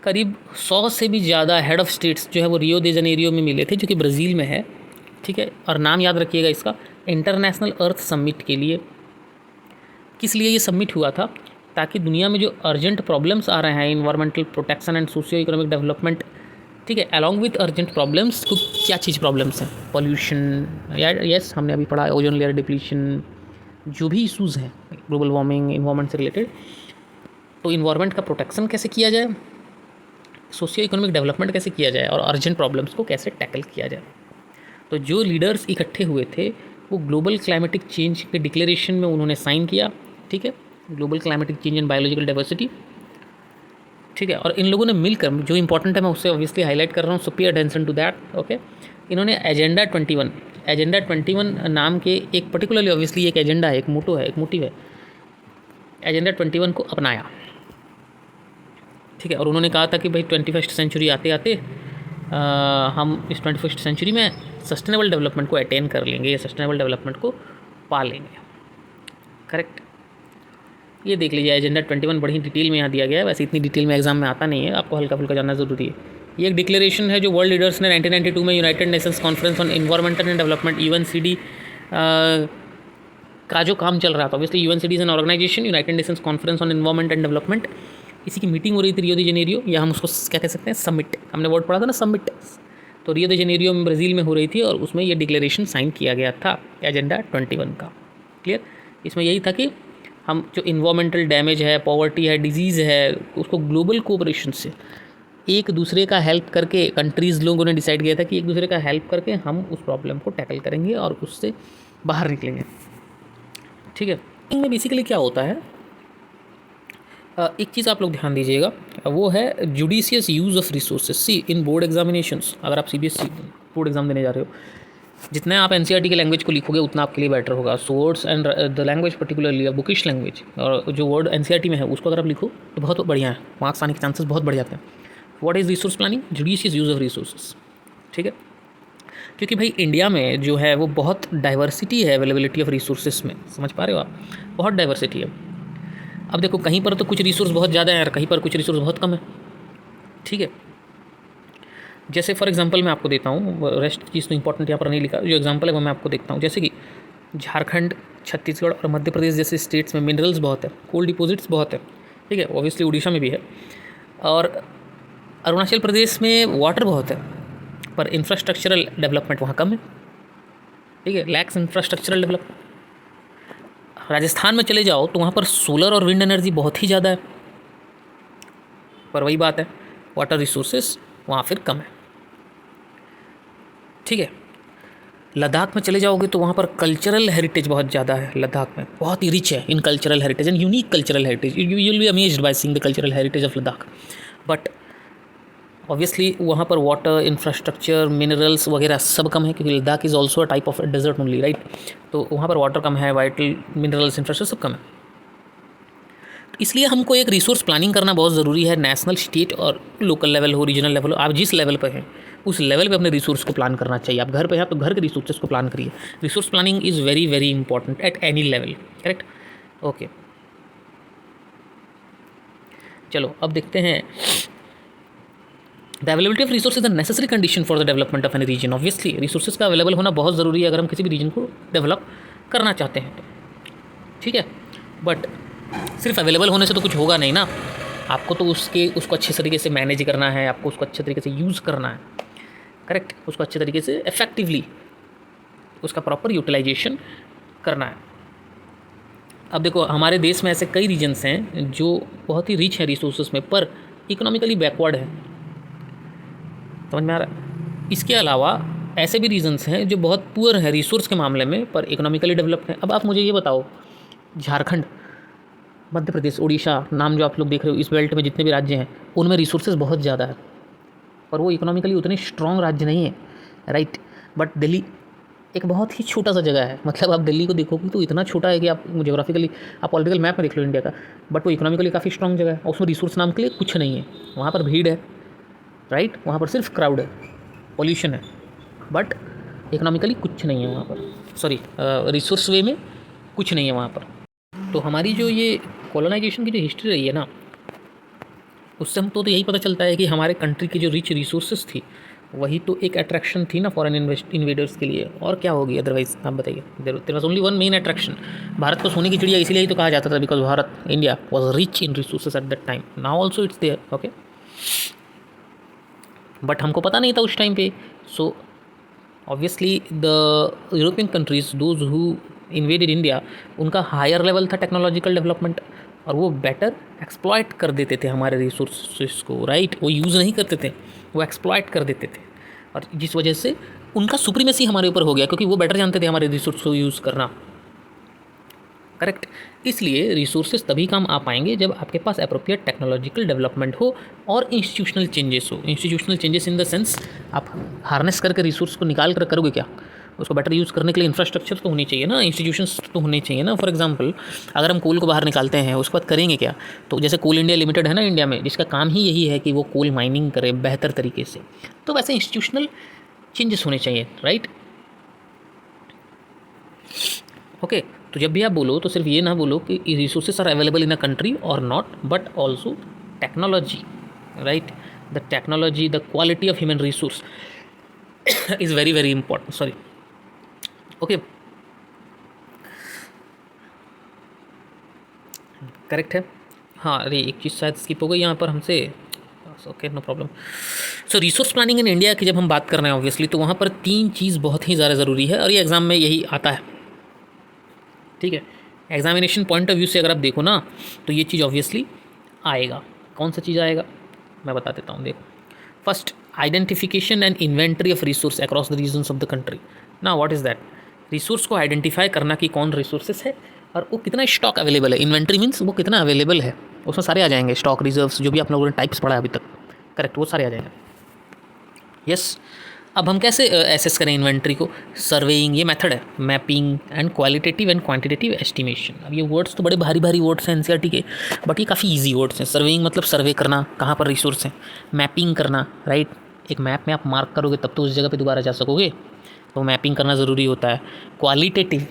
S1: करीब 100 से भी ज़्यादा हेड ऑफ़ स्टेट्स जो है वो रियो दे जनेरियो में मिले थे, जो कि ब्राज़ील में है, ठीक है। और नाम याद रखिएगा इसका, इंटरनेशनल अर्थ समिट के लिए। किस लिए ये समिट हुआ था, ताकि दुनिया में जो अर्जेंट प्रॉब्लम्स आ रहे हैं, environmental protection and socio economic development, ठीक है, अलॉन्ग विथ अर्जेंट प्रॉब्लम्स, क्या चीज़ प्रॉब्लम्स हैं, पॉल्यूशन, यस हमने अभी पढ़ा, ओजोन लेयर डिप्लीशन, जो भी इशूज़ हैं ग्लोबल वार्मिंग, इन्वायरमेंट से रिलेटेड, तो इन्वायरमेंट का प्रोटेक्शन कैसे किया जाए, सोशियो इकोनॉमिक डेवलपमेंट कैसे किया जाए और अर्जेंट प्रॉब्लम्स को कैसे टैकल किया जाए। तो जो लीडर्स इकट्ठे हुए थे वो ग्लोबल क्लाइमेटिक चेंज के डिक्लेरेशन में उन्होंने साइन किया, ठीक है, global climatic change and biological diversity, ठीक है। और इन लोगों ने मिलकर, जो इंपॉर्टेंट है मैं उससे ऑब्वियसली हाईलाइट कर रहा हूँ, so pay attention to that, okay. इन्होंने एजेंडा 21 नाम के एक पर्टिकुलरली ऑब्वियसली एक एजेंडा है, एक मोटो है, एक मोटिव है, एजेंडा 21 को अपनाया, ठीक है। और उन्होंने कहा था कि भाई 21st सेंचुरी आते आते हम इस 21st सेंचुरी में सस्टेनेबल डेवलपमेंट को अटेन कर लेंगे, सस्टेनेबल डेवलपमेंट को पा लेंगे, करेक्ट। ये देख लीजिए एजेंडा 21 बड़ी डिटेल में यहाँ दिया गया है, वैसे इतनी डिटेल में एग्जाम में आता नहीं है, आपको हल्का फुल्का जानना ज़रूरी है। ये एक डिक्लेरेशन है जो वर्ल्ड लीडर्स ने 1992 में United Nations conference on environmental and development UNCD का जो काम चल रहा था, obviously UNCD is an organization, United Nations conference on environment and development, इसी की मीटिंग हो रही थी रियो दी जेनेरियो, या हम उसको क्या कह सकते हैं, समिट, हमने वर्ड पढ़ा था ना समिट। तो रियो दी जेनेरियो में ब्राज़ील में हो रही थी और उसमें ये डिक्लेरेशन साइन किया गया था एजेंडा 21 का, क्लियर। इसमें यही था कि हम जो इन्वायरमेंटल डैमेज है, पॉवर्टी है, डिजीज़ है, उसको ग्लोबल कोऑपरेशन से एक दूसरे का हेल्प करके, कंट्रीज़ लोगों ने डिसाइड किया था कि एक दूसरे का हेल्प करके हम उस प्रॉब्लम को टैकल करेंगे और उससे बाहर निकलेंगे, ठीक है। इनमें बेसिकली क्या होता है, एक चीज़ आप लोग ध्यान दीजिएगा, वो है judicious use of resources. See in board examinations, अगर आप CBSE बोर्ड एग्जाम देने जा रहे हो, जितना आप NCERT के लैंग्वेज को लिखोगे उतना आपके लिए बेटर होगा। So words and the language particularly bookish language, और जो वर्ड NCERT में है उसको अगर आप लिखो तो बहुत बढ़िया है, मार्क्स आने के चांसेस बहुत बढ़ जाते हैं। What is resource planning? Judicious use of resources, ठीक है। क्योंकि भाई इंडिया में जो है वो बहुत डाइवर्सिटी है अवेलेबिलिटी ऑफ रिसोर्सेज में, समझ पा रहे हो आप, बहुत डाइवर्सिटी है। अब देखो कहीं पर तो कुछ रिसोर्स बहुत ज़्यादा है और कहीं पर कुछ रिसोर्स बहुत कम है, ठीक है। जैसे फॉर एग्जांपल मैं आपको देता हूँ, रेस्ट चीज़ तो इंपॉर्टेंट यहाँ पर नहीं लिखा, जो एग्जांपल है वो मैं आपको देखता हूँ। जैसे कि झारखंड, छत्तीसगढ़ और मध्य प्रदेश जैसे स्टेट्स में मिनरल्स बहुत है, कोल डिपॉजिट्स बहुत है, ठीक है, ऑब्वियसली उड़ीसा में भी है, और अरुणाचल प्रदेश में वाटर बहुत है, पर इंफ्रास्ट्रक्चरल डेवलपमेंट वहाँ कम है, ठीक है, लैक्स इंफ्रास्ट्रक्चरल डेवलपमेंट। राजस्थान में चले जाओ तो वहाँ पर सोलर और विंड एनर्जी बहुत ही ज़्यादा है, पर वही बात है, वाटर रिसोर्सेज वहाँ फिर कम है, ठीक है। लद्दाख में चले जाओगे तो वहाँ पर कल्चरल हेरिटेज बहुत ज़्यादा है, लद्दाख में बहुत ही रिच है इन cultural heritage and unique cultural heritage, you will be amazed by seeing the cultural heritage of Ladakh. But obviously वहाँ पर वाटर, इंफ्रास्ट्रक्चर, मिनरल्स वगैरह सब कम है, क्योंकि Ladakh is also a type of desert only, right. तो वहाँ पर वाटर कम है, वाइटल मिनरल्स, इंफ्रास्ट्रक्चर सब कम है। इसलिए हमको एक रिसोर्स प्लानिंग करना बहुत ज़रूरी है, नेशनल, स्टेट और लोकल लेवल हो, रीजनल लेवल हो, आप जिस लेवल पर हैं उस लेवल पे अपने रिसोर्स को प्लान करना चाहिए। आप घर पे हैं तो घर के रिसोर्सेज को प्लान करिए। Resource planning is very very important at any level, correct, okay. चलो अब देखते हैं, the availability of resource is the necessary condition for the development of any region. Obviously resources का अवेलेबल होना बहुत ज़रूरी है अगर हम किसी भी रीजन को डेवलप करना चाहते हैं तो, ठीक है। बट सिर्फ अवेलेबल होने से तो कुछ होगा नहीं ना, आपको तो उसको अच्छे तरीके से मैनेज करना है, आपको उसको अच्छे तरीके से यूज़ करना है, करेक्ट, उसको अच्छे तरीके से इफेक्टिवली उसका प्रॉपर यूटिलाइजेशन करना है। अब देखो हमारे देश में ऐसे कई रीजन्स हैं जो बहुत ही रिच हैं रिसोर्सेज में, पर इकोनॉमिकली बैकवर्ड है, समझ में आ रहा है। इसके अलावा ऐसे भी रीजन्स हैं जो बहुत पुअर हैं रिसोर्स के मामले में, पर इकोनॉमिकली डेवलप्ड हैं। अब आप मुझे ये बताओ, झारखंड, मध्य प्रदेश, उड़ीसा, नाम जो आप लोग देख रहे हो, इस बेल्ट में जितने भी राज्य हैं उनमें रिसोर्सेज बहुत ज़्यादा है, पर वो इकोनॉमिकली उतने स्ट्रॉन्ग राज्य नहीं है, राइट। बट दिल्ली एक बहुत ही छोटा सा जगह है, मतलब आप दिल्ली को देखोगे तो इतना छोटा है कि आप ज्योग्राफिकली, आप पॉलिटिकल मैप में देख लो इंडिया का, बट वो इकोनॉमिकली काफ़ी स्ट्रॉन्ग जगह है, और उसमें रिसोर्स नाम के लिए कुछ नहीं है। वहाँ पर भीड़ है, राइट, वहाँ पर सिर्फ क्राउड है, पॉल्यूशन है, बट इकोनॉमिकली कुछ नहीं है वहाँ पर, सॉरी रिसोर्स वे में कुछ नहीं है वहाँ पर। तो हमारी जो ये कॉलोनाइजेशन की जो हिस्ट्री रही है ना, उससे हमको तो यही पता चलता है कि हमारे कंट्री की जो रिच रिसोर्सेज थी वही तो एक अट्रैक्शन थी ना फॉरेन इन्वेडर्स के लिए, और क्या होगी अदरवाइज, आप बताइए। There was only one main attraction, Bharat को सोने की चिड़िया इसीलिए ही तो कहा जाता था, because Bharat, India was rich in resources at that time, now also it's there, okay, but हमको पता नहीं था उस टाइम पे। So obviously the European countries, those who invaded India, उनका हायर लेवल था टेक्नोलॉजिकल डेवलपमेंट, और वो बेटर एक्सप्लॉइट कर देते थे हमारे रिसोर्सेज को, राइट। वो यूज़ नहीं करते थे, वो एक्सप्लॉइट कर देते थे, और जिस वजह से उनका सुप्रीमेसी हमारे ऊपर हो गया, क्योंकि वो बेटर जानते थे हमारे रिसोर्स को यूज़ करना, करेक्ट। इसलिए रिसोर्सेज तभी काम आ पाएंगे जब आपके पास अप्रोप्रिएट टेक्नोलॉजिकल डेवलपमेंट हो और इंस्टीट्यूशनल चेंजेस हो। Institutional changes in the sense, आप हार्नेस करके रिसोर्स को निकाल कर करोगे क्या, उसको बेटर यूज़ करने के लिए इंफ्रास्ट्रक्चर तो होनी चाहिए ना, इंस्टीट्यूशंस तो होने चाहिए ना। फॉर एग्जांपल, अगर हम कोल को बाहर निकालते हैं, उसके बाद करेंगे क्या, तो जैसे कोल इंडिया लिमिटेड है ना इंडिया में, जिसका काम ही यही है कि वो कोल माइनिंग करे बेहतर तरीके से, तो वैसे इंस्टीट्यूशनल चेंजेस होने चाहिए, राइट। ओके, तो जब भी आप बोलो तो सिर्फ ये ना बोलो कि resources are available in a country और not, but also technology, right. The technology, the quality of human resource is very very important, sorry. Okay, correct है। हाँ, अरे एक चीज़ शायद स्किप हो गई यहाँ पर हमसे, okay no problem. So resource planning in India की जब हम बात कर रहे हैं ऑब्वियसली, तो वहाँ पर 3 चीज़ बहुत ही ज़्यादा ज़रूरी है, और ये एग्ज़ाम में यही आता है, ठीक है। एग्जामिनेशन पॉइंट ऑफ व्यू से अगर आप देखो ना, तो ये चीज़ ऑब्वियसली आएगा। कौन सा चीज़ आएगा मैं बता देता हूँ, देखो। First, identification and inventory of resource across the regions of the country. ना व्हाट इज़ दैट, रिसोर्स को आइडेंटिफाई करना कि कौन रिसोर्सेस है और वो कितना स्टॉक अवेलेबल है। इन्वेंट्री मीन्स वो कितना अवेलेबल है, उसमें सारे आ जाएंगे, स्टॉक, रिजर्व्स, जो भी आप लोगों ने टाइप्स पढ़ा है अभी तक, करेक्ट, वो सारे आ जाएंगे। यस, अब हम कैसे एसेस करें इन्वेंट्री को, सर्वेइंग ये मेथड है, mapping and qualitative and quantitative estimation. अब ये वर्ड्स तो बड़े भारी भारी वर्ड्स हैं एनसीईआरटी के, बट ये काफ़ी इजी वर्ड्स हैं। सर्वेइंग मतलब सर्वे करना कहाँ पर रिसोर्स हैं, मैपिंग करना, राइट। एक मैप में आप मार्क करोगे तब तो उस जगह पे दोबारा जा सकोगे, तो मैपिंग करना ज़रूरी होता है। क्वालिटेटिव,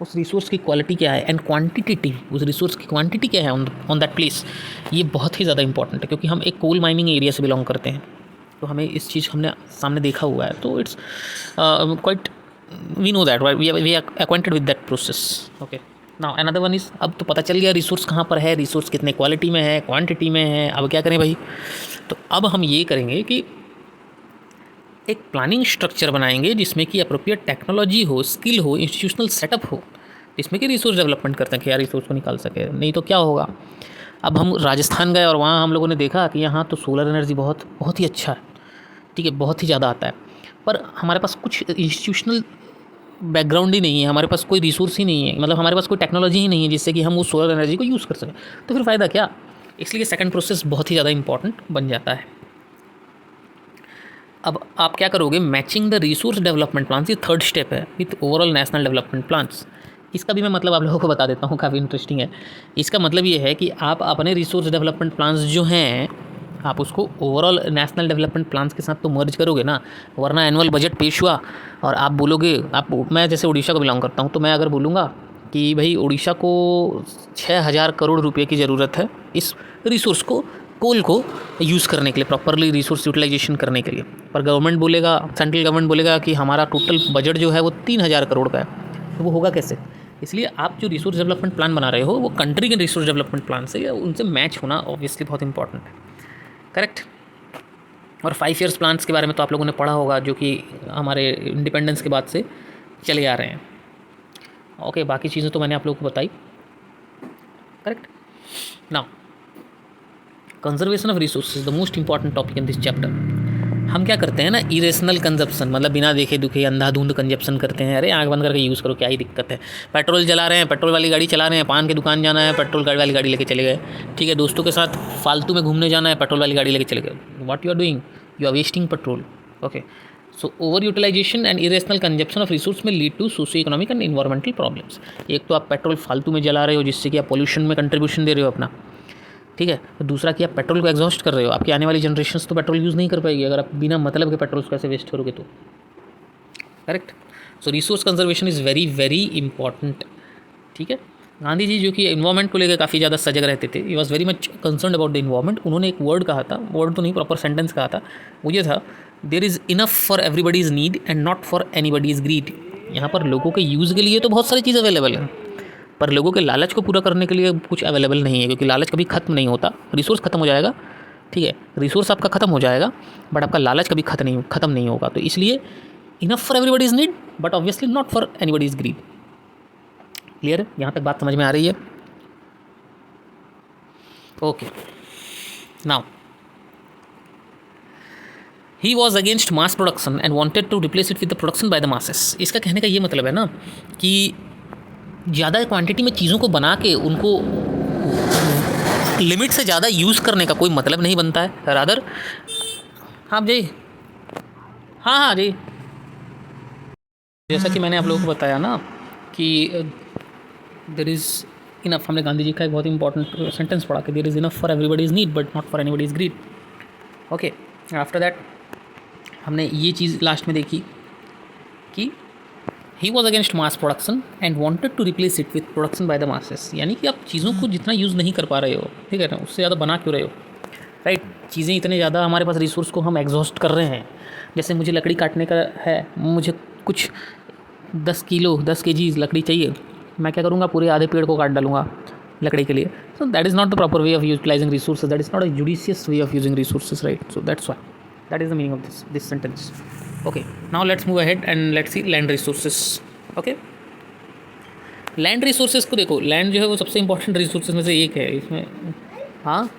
S1: उस रिसोर्स की क्वालिटी क्या है, एंड क्वांटिटेटिव, उस रिसोर्स की क्वांटिटी क्या है ऑन दैट प्लेस। ये बहुत ही ज़्यादा इंपॉर्टेंट है, क्योंकि हम एक कोल माइनिंग एरिया से बिलोंग करते हैं, तो हमें इस चीज़ हमने सामने देखा हुआ है, तो it's quite, we know that, we are acquainted with that process. Okay, now another one is, अब तो पता चल गया रिसोर्स कहाँ पर है, रिसोर्स कितने क्वालिटी में है, क्वांटिटी में है, अब क्या करें भाई। तो अब हम ये करेंगे कि एक प्लानिंग स्ट्रक्चर बनाएंगे जिसमें कि अप्रोप्रिएट टेक्नोलॉजी हो, स्किल हो, इंस्टीट्यूशनल सेटअप हो, जिसमें कि रिसोर्स डेवलपमेंट करते हैं कि यार रिसोर्स को निकाल सके। नहीं तो क्या होगा, अब हम राजस्थान गए और वहाँ हम लोगों ने देखा कि यहाँ तो सोलर एनर्जी बहुत बहुत ही अच्छा है, ठीक है, बहुत ही ज़्यादा आता है, पर हमारे पास कुछ इंस्टीट्यूशनल बैकग्राउंड ही नहीं है, हमारे पास कोई रिसोर्स ही नहीं है, मतलब हमारे पास कोई टेक्नोलॉजी ही नहीं है जिससे कि हम उस सोलर एनर्जी को यूज़ कर सकें, तो फिर फ़ायदा क्या। इसलिए सेकंड प्रोसेस बहुत ही ज़्यादा इंपॉर्टेंट बन जाता है। अब आप क्या करोगे, matching the resource development plans, ये थर्ड स्टेप है, with overall national development plans. इसका भी मैं मतलब आप लोगों को बता देता हूँ, काफ़ी इंटरेस्टिंग है। इसका मतलब ये है कि आप अपने रिसोर्स डेवलपमेंट प्लान्स जो हैं, आप उसको ओवरऑल नेशनल डेवलपमेंट प्लान्स के साथ तो मर्ज करोगे ना, वरना एनुअल बजट पेश हुआ और आप बोलोगे, मैं जैसे उड़ीसा को बिलोंग करता हूँ, तो मैं अगर बोलूँगा कि भाई उड़ीसा को 6,000 करोड़ रुपये की ज़रूरत है इस रिसोर्स को, कोल को यूज़ करने के लिए, प्रॉपरली रिसोर्स यूटिलाइजेशन करने के लिए, पर गवर्नमेंट बोलेगा, सेंट्रल गवर्नमेंट बोलेगा कि हमारा टोटल बजट जो है वो 3,000 करोड़ का है, तो वो होगा कैसे। इसलिए आप जो रिसोर्स डेवलपमेंट प्लान बना रहे हो वो कंट्री के रिसोर्स डेवलपमेंट प्लान से उनसे मैच होना ऑब्वियसली बहुत इंपॉर्टेंट है, करेक्ट। और 5 ईयर्स प्लान्स के बारे में तो आप लोगों ने पढ़ा होगा, जो कि हमारे इंडिपेंडेंस के बाद से चले आ रहे हैं। ओके, बाकी चीज़ें तो मैंने आप लोगों को बताई, correct. Now conservation of resources, the most important topic in this chapter. हम क्या करते हैं ना, इरेशनल कंजप्शन, मतलब बिना देखे दुखे अंधाधुंध कंजप्शन करते हैं। अरे आंख बंद करके यूज़ करो, क्या ही दिक्कत है। पेट्रोल जला रहे हैं, पेट्रोल वाली गाड़ी चला रहे हैं, पान की दुकान जाना है, पेट्रोल वाली गाड़ी लेके चले गए, ठीक है। दोस्तों के साथ फालतू में घूमने जाना है, पेट्रोल वाली गाड़ी लेके चले गए। What you are doing, you are wasting petrol. Okay, so over utilization and irrational consumption of resource में lead to socio economic and environmental problems. एक तो आप पेट्रोल फालतू में जला रहे हो जिससे कि आप पोल्यूशन में कंट्रीब्यूशन दे रहे हो अपना, ठीक है। तो दूसरा कि आप पेट्रोल को एग्जॉस्ट कर रहे हो, आपकी आने वाली जनरेशन्स तो पेट्रोल यूज़ नहीं कर पाएगी अगर आप बिना मतलब के पेट्रोल को ऐसे वेस्ट करोगे तो, correct. So resource conservation is very very important, ठीक है। गांधी जी जो कि इन्वायरमेंट को लेकर काफ़ी ज़्यादा सजग रहते थे, he was very much concern about the environment. उन्होंने एक वर्ड कहा था, वर्ड तो नहीं प्रॉपर सेंटेंस कहा था, वो ये था, there is enough for everybody's need and not for anybody's greed. यहाँ पर लोगों के यूज़ के लिए तो बहुत सारी चीज़ अवेलेबल है, पर लोगों के लालच को पूरा करने के लिए कुछ अवेलेबल नहीं है, क्योंकि लालच कभी खत्म नहीं होता। रिसोर्स खत्म हो जाएगा, ठीक है, रिसोर्स आपका खत्म हो जाएगा, बट आपका लालच कभी खत्म नहीं होगा। तो इसलिए enough for everybody's need but obviously not for anybody's greed, clear है? यहाँ तक बात समझ में आ रही है? Okay, now he was against mass production and wanted to replace it with the production by the masses. इसका कहने का ये मतलब है ना कि ज़्यादा क्वांटिटी में चीज़ों को बना के उनको लिमिट से ज़्यादा यूज़ करने का कोई मतलब नहीं बनता है। रादर, हाँ जी, हाँ जी, जैसा कि मैंने आप लोगों को बताया ना कि देर इज़ इनफ। हमने गांधी जी का एक बहुत इंपॉर्टेंट सेंटेंस पढ़ा कि there is enough for everybody is need but not for anybody is greed. Okay, after that हमने ये चीज़ लास्ट में देखी कि he was against mass production and wanted to replace it with production by the masses. यानी कि आप चीज़ों को जितना यूज़ नहीं कर पा रहे हो, ठीक है ना, उससे ज़्यादा बना क्यों रहे हो, राइट? चीज़ें इतने ज़्यादा हमारे पास रिसोर्स को हम एग्जॉस्ट कर रहे हैं। जैसे मुझे लकड़ी काटने का है, मुझे कुछ 10 किलो 10 kg लकड़ी चाहिए, मैं क्या करूँगा, पूरे आधे पेड़ को काट डालूंगा लकड़ी के लिए। So that is not the proper way of utilising resources, that is not a judicious way of using resources, right? So that's why that is the meaning of this sentence. Okay, now let's move ahead and let's see land resources. Okay, land resources को देखो, land जो है वो सबसे important resources में से एक है इसमें। हाँ,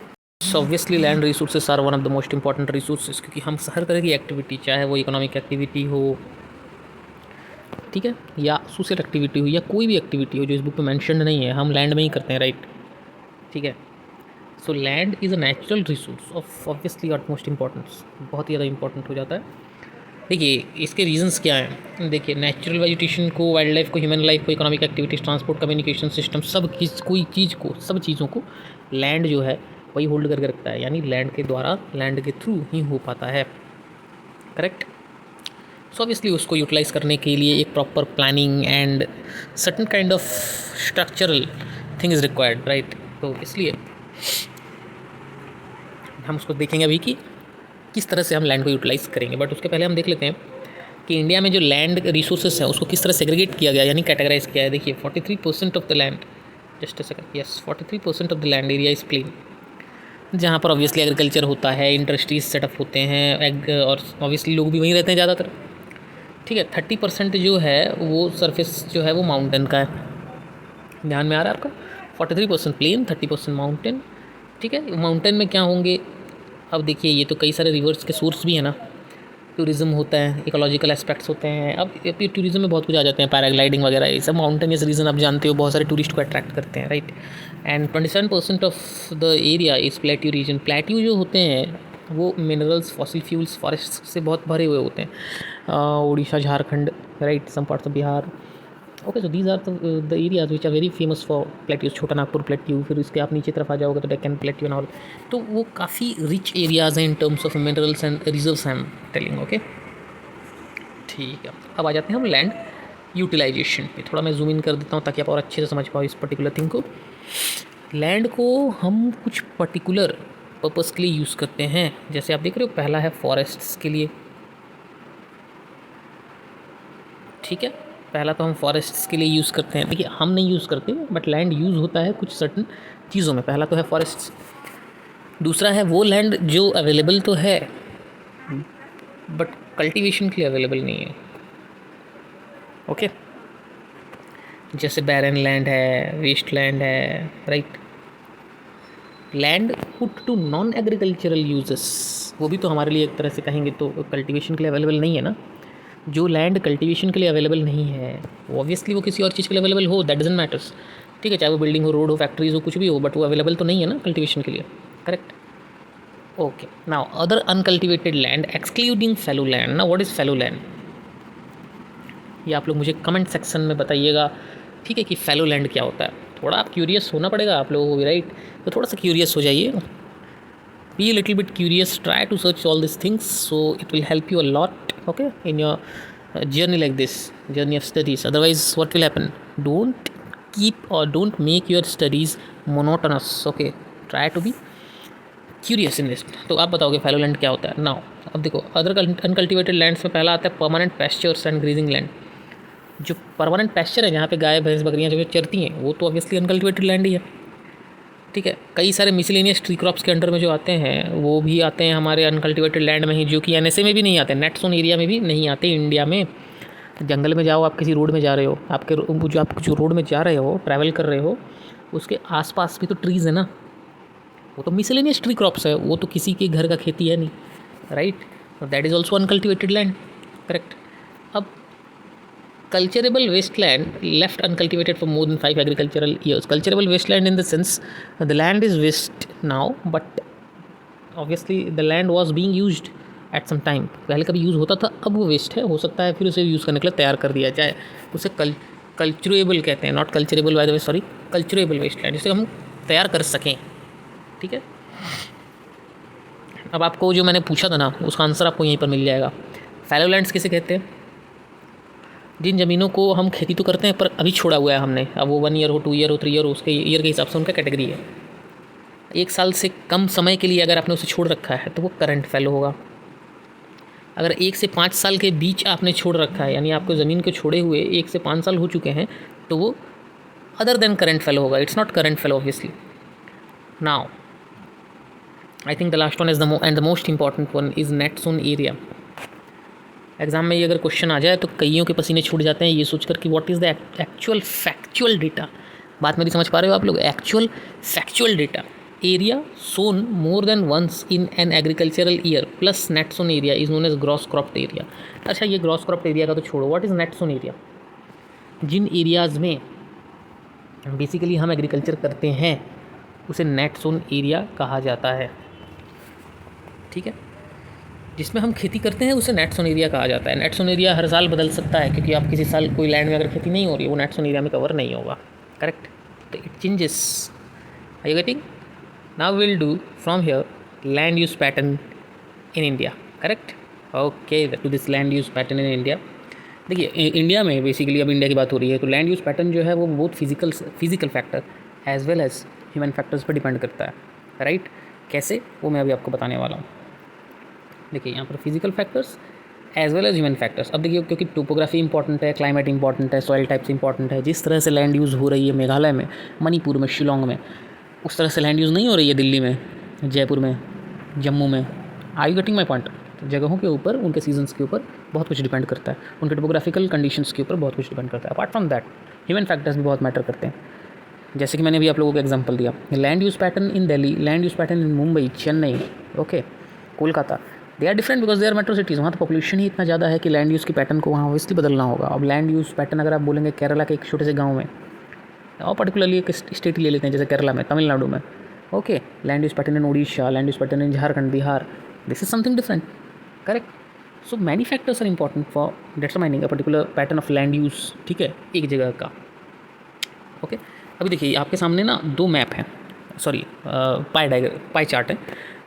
S1: obviously land resources are one of the most important resources, क्योंकि हम हर तरह की एक्टिविटी, चाहे वो इकोनॉमिक एक्टिविटी हो, ठीक है, या सोशल एक्टिविटी हो, या कोई भी एक्टिविटी हो जो इस बुक में मैंशनड नहीं है, हम लैंड में ही करते हैं, राइट? ठीक है, so land is a natural resource of obviously utmost importance, बहुत ही ज़्यादा इंपॉर्टेंट हो जाता है। देखिए इसके रीजंस क्या हैं। देखिए, नेचुरल वेजिटेशन को, वाइल्ड लाइफ को, ह्यूमन लाइफ को, economic activities, transport, communication system, सब कोई चीज़ को, सब चीज़ों को लैंड जो है वही होल्ड करके रखता है, यानी लैंड के द्वारा, लैंड के थ्रू ही हो पाता है, करेक्ट? सो ऑब्वियसली उसको यूटिलाइज़ करने के लिए एक proper planning and certain kind of structural thing is required, right? तो इसलिए हम उसको देखेंगे अभी कि किस तरह से हम लैंड को यूटिलाइज़ करेंगे। बट उसके पहले हम देख लेते हैं कि इंडिया में जो लैंड रिसोर्सेज है उसको किस तरह सेग्रीगेट किया गया, यानी कैटेगराइज किया है। देखिए 43% of the land, just a second, yes, 43% of the land area is plain, जहाँ पर ऑब्वियसली एग्रीकल्चर होता है, इंडस्ट्रीज सेटअप होते हैं, और ऑब्वियसली लोग भी वहीं रहते हैं ज़्यादातर, ठीक है। 30% जो है वो सरफेस जो है वो माउंटेन का है, ध्यान में आ रहा है आपका? 43% प्लेन, 30% माउंटेन, ठीक है। माउंटेन में क्या होंगे, अब देखिए ये तो कई सारे रिवर्स के सोर्स भी हैं ना, टूरिज़्म होता है, इकोलॉजिकल एस्पेक्ट्स होते हैं। अब टूरिज़्म में बहुत कुछ आ जाते हैं, पैराग्लाइडिंग वगैरह, ये सब माउंटेनियस रीजन आप जानते हो, बहुत सारे टूरिस्ट को अट्रैक्ट करते हैं, right? And 27% of the area is plateau region. Plateau जो होते हैं वो मिनरल्स, फॉसिल फ्यूल्स, फॉरेस्ट से बहुत भरे हुए होते हैं, Orissa, Jharkhand, right, some parts of Bihar. Okay, so these are the areas which are very famous for plateaus. Chota Nagpur plateau, फिर उसके आप नीचे तरफ आ जाओगे तो डेक्कन प्लेट्यू एंड ऑल, तो वो काफ़ी रिच एरियाज़ हैं in terms of minerals and reserves, I am telling. Okay, ठीक है, अब आ जाते हैं हम लैंड यूटिलाइजेशन पे। थोड़ा मैं जूम इन कर देता हूँ ताकि आप और अच्छे से समझ पाओ इस पर्टिकुलर थिंग को। लैंड को हम कुछ पर्टिकुलर पर्पज़ के लिए यूज़ करते हैं, जैसे आप देख रहे हो, पहला है फॉरेस्ट्स के लिए, ठीक है, पहला तो हम फॉरेस्ट्स के लिए यूज़ करते हैं। देखिए हम नहीं यूज़ करते, बट लैंड यूज़ होता है कुछ सर्टन चीज़ों में। पहला तो है फॉरेस्ट्स, दूसरा है वो लैंड जो अवेलेबल तो है बट कल्टीवेशन के लिए अवेलेबल नहीं है। ओके, जैसे बैरन लैंड है, वेस्ट लैंड है, right? Land put to non agricultural uses, वो भी तो हमारे लिए एक तरह से कहेंगे तो कल्टीवेशन के लिए अवेलेबल नहीं है ना। जो लैंड कल्टीवेशन के लिए अवेलेबल नहीं है वो ऑब्वियसली वो किसी और चीज़ के लिए अवेलेबल हो, दैट डजंट मैटर्स, ठीक है, चाहे वो बिल्डिंग हो, रोड हो, फैक्ट्रीज हो, कुछ भी हो, बट वो अवेलेबल तो नहीं है ना कल्टीवेशन के लिए, correct? Okay, now other uncultivated land excluding fallow land. ना व्हाट इज़ फैलो लैंड, ये आप लोग मुझे कमेंट सेक्शन में बताइएगा, ठीक है, कि फैलो लैंड क्या होता है। थोड़ा आप क्यूरियस होना पड़ेगा आप लोगों को भी, राइट? तो थोड़ा सा क्यूरियस हो जाइए, be a little bit curious, try to search all these things, so it will help you a lot, okay, in your journey like this, journey of studies. Otherwise what will happen, don't keep or don't make your studies monotonous, okay, try to be curious in this. तो आप बताओगे fallow land क्या होता है। Now अब देखो, other uncultivated lands में पहला आता है permanent pastures and greasing land. जो परमानेंट पैस्चर है, जहाँ पे गाय, भैंस, बकरियाँ जो चरती हैं, वो तो ऑब्वियसली अनकल्टिवेटेड लैंड ही है, ठीक है। कई सारे मिसलेनियस ट्री क्रॉप्स के अंडर में जो आते हैं वो भी आते हैं हमारे अनकल्टिवेटेड लैंड में ही, जो कि एनएसए में भी नहीं आते, नेट जोन एरिया में भी नहीं आते इंडिया में, जंगल में जाओ, आप किसी रोड में जा रहे हो, आप जो रोड में जा रहे हो, ट्रैवल कर रहे हो, उसके आसपास भी तो ट्रीज़ है ना, वो तो मिसलेनियस ट्री क्रॉप्स है, वो तो किसी के घर का खेती है नहीं, right. That is also uncultivated land, correct. अब culturable wasteland left uncultivated for more than 5 agricultural years. Culturable wasteland in the sense the land is waste now, but obviously the land was being used at some time. पहले कभी use होता था, अब वो waste है, हो सकता है फिर उसे यूज़ करने के लिए तैयार कर दिया जाए, उसे कल्चरेबल कहते हैं, not culturable by the way, sorry, culturable wasteland, जिसे हम तैयार कर सकें, ठीक है। अब आपको जो मैंने पूछा था ना, उसका आंसर आपको यहीं पर मिल जाएगा। फैलो लैंड्स किसे कहते हैं? जिन ज़मीनों को हम खेती तो करते हैं पर अभी छोड़ा हुआ है हमने, अब वो 1 ईयर हो, 2 ईयर हो, 3 ईयर हो, उसके ईयर के हिसाब से उनका कैटेगरी है। 1 साल से कम समय के लिए अगर आपने उसे छोड़ रखा है तो वो करंट फैलो होगा। अगर 1 से 5 साल के बीच आपने छोड़ रखा है, यानी आपको ज़मीन को छोड़े हुए 1 से 5 साल हो चुके हैं, तो वो अदर देन करंट फैलो होगा, it's not current fallow obviously. Now I think the last one is the most important one is net sown area. Exam में ये अगर क्वेश्चन आ जाए तो कईयों के पसीने छूट जाते हैं ये सोचकर कि what is the actual factual data. बात मेरी समझ पा रहे हो आप लोग? Actual factual data, area sown more than once in an agricultural year plus net sown area is known as gross cropped area. अच्छा, ये ग्रॉस क्रॉप्ड एरिया का तो छोड़ो, what is net sown area? जिन एरियाज़ में basically हम agriculture करते हैं उसे नेट सोन एरिया कहा जाता है, ठीक है। जिसमें हम खेती करते हैं उसे नेट सोन एरिया कहा जाता है। नेट सोन एरिया हर साल बदल सकता है, क्योंकि आप किसी साल कोई लैंड में अगर खेती नहीं हो रही है वो नेट सोन एरिया में कवर नहीं होगा, करेक्ट। तो it changes, are you getting? Now will do from here land use pattern in India, correct. Okay, to this land use pattern in India. देखिए, इंडिया में बेसिकली अब India की बात हो रही है, तो लैंड यूज पैटर्न जो है वो बहुत physical factor as well as human factors पर डिपेंड करता है, राइट। कैसे, वो मैं अभी आपको बताने वाला हूँ। देखिए यहाँ पर physical factors as well as human factors. अब देखिए, क्योंकि टोपोग्राफी इंपॉर्टेंट है, क्लाइमेट इंपॉर्टेंट है, सॉइल टाइप्स इंपॉर्टेंट है, जिस तरह से लैंड यूज़ हो रही है मेघालय में, मणिपुर में, शिलोंग में, उस तरह से लैंड यूज़ नहीं हो रही है दिल्ली में, जयपुर में, जम्मू में। आई यू गेटिंग माई पॉइंट? जगहों के ऊपर, उनके सीजन्स के ऊपर बहुत कुछ डिपेंड करता है, उनके टोपोग्राफिकल कंडीशंस के ऊपर बहुत कुछ डिपेंड करता है। Apart from that human factors भी बहुत मैटर करते हैं। जैसे कि मैंने भी आप लोगों को एग्जांपल दिया, land use pattern in Delhi, land use pattern in Mumbai, Chennai, okay, Kolkata, they are different because they are metro cities. वहाँ तो पॉपुलेशन ही इतना ज़्यादा है कि लैंड यूज़ की पैटर्न को वहाँ ऑब्वियसली बदलना होगा। अब लैंड यूज़ पैटर्न अगर आप बोलेंगे केरला के एक छोटे से गाँव में, और पर्टिकुलरली एक स्टेट ही ले लेते हैं जैसे केरला में, तमिलनाडु में, okay, land use pattern in Orissa, land use pattern in Jharkhand, Bihar, this is something different, correct. So many factors are important for determining a particular pattern of land use, ठीक है, एक जगह का, ओके। अभी देखिए आपके सामने ना 2 मैप हैं, सॉरी पाई चार्ट है,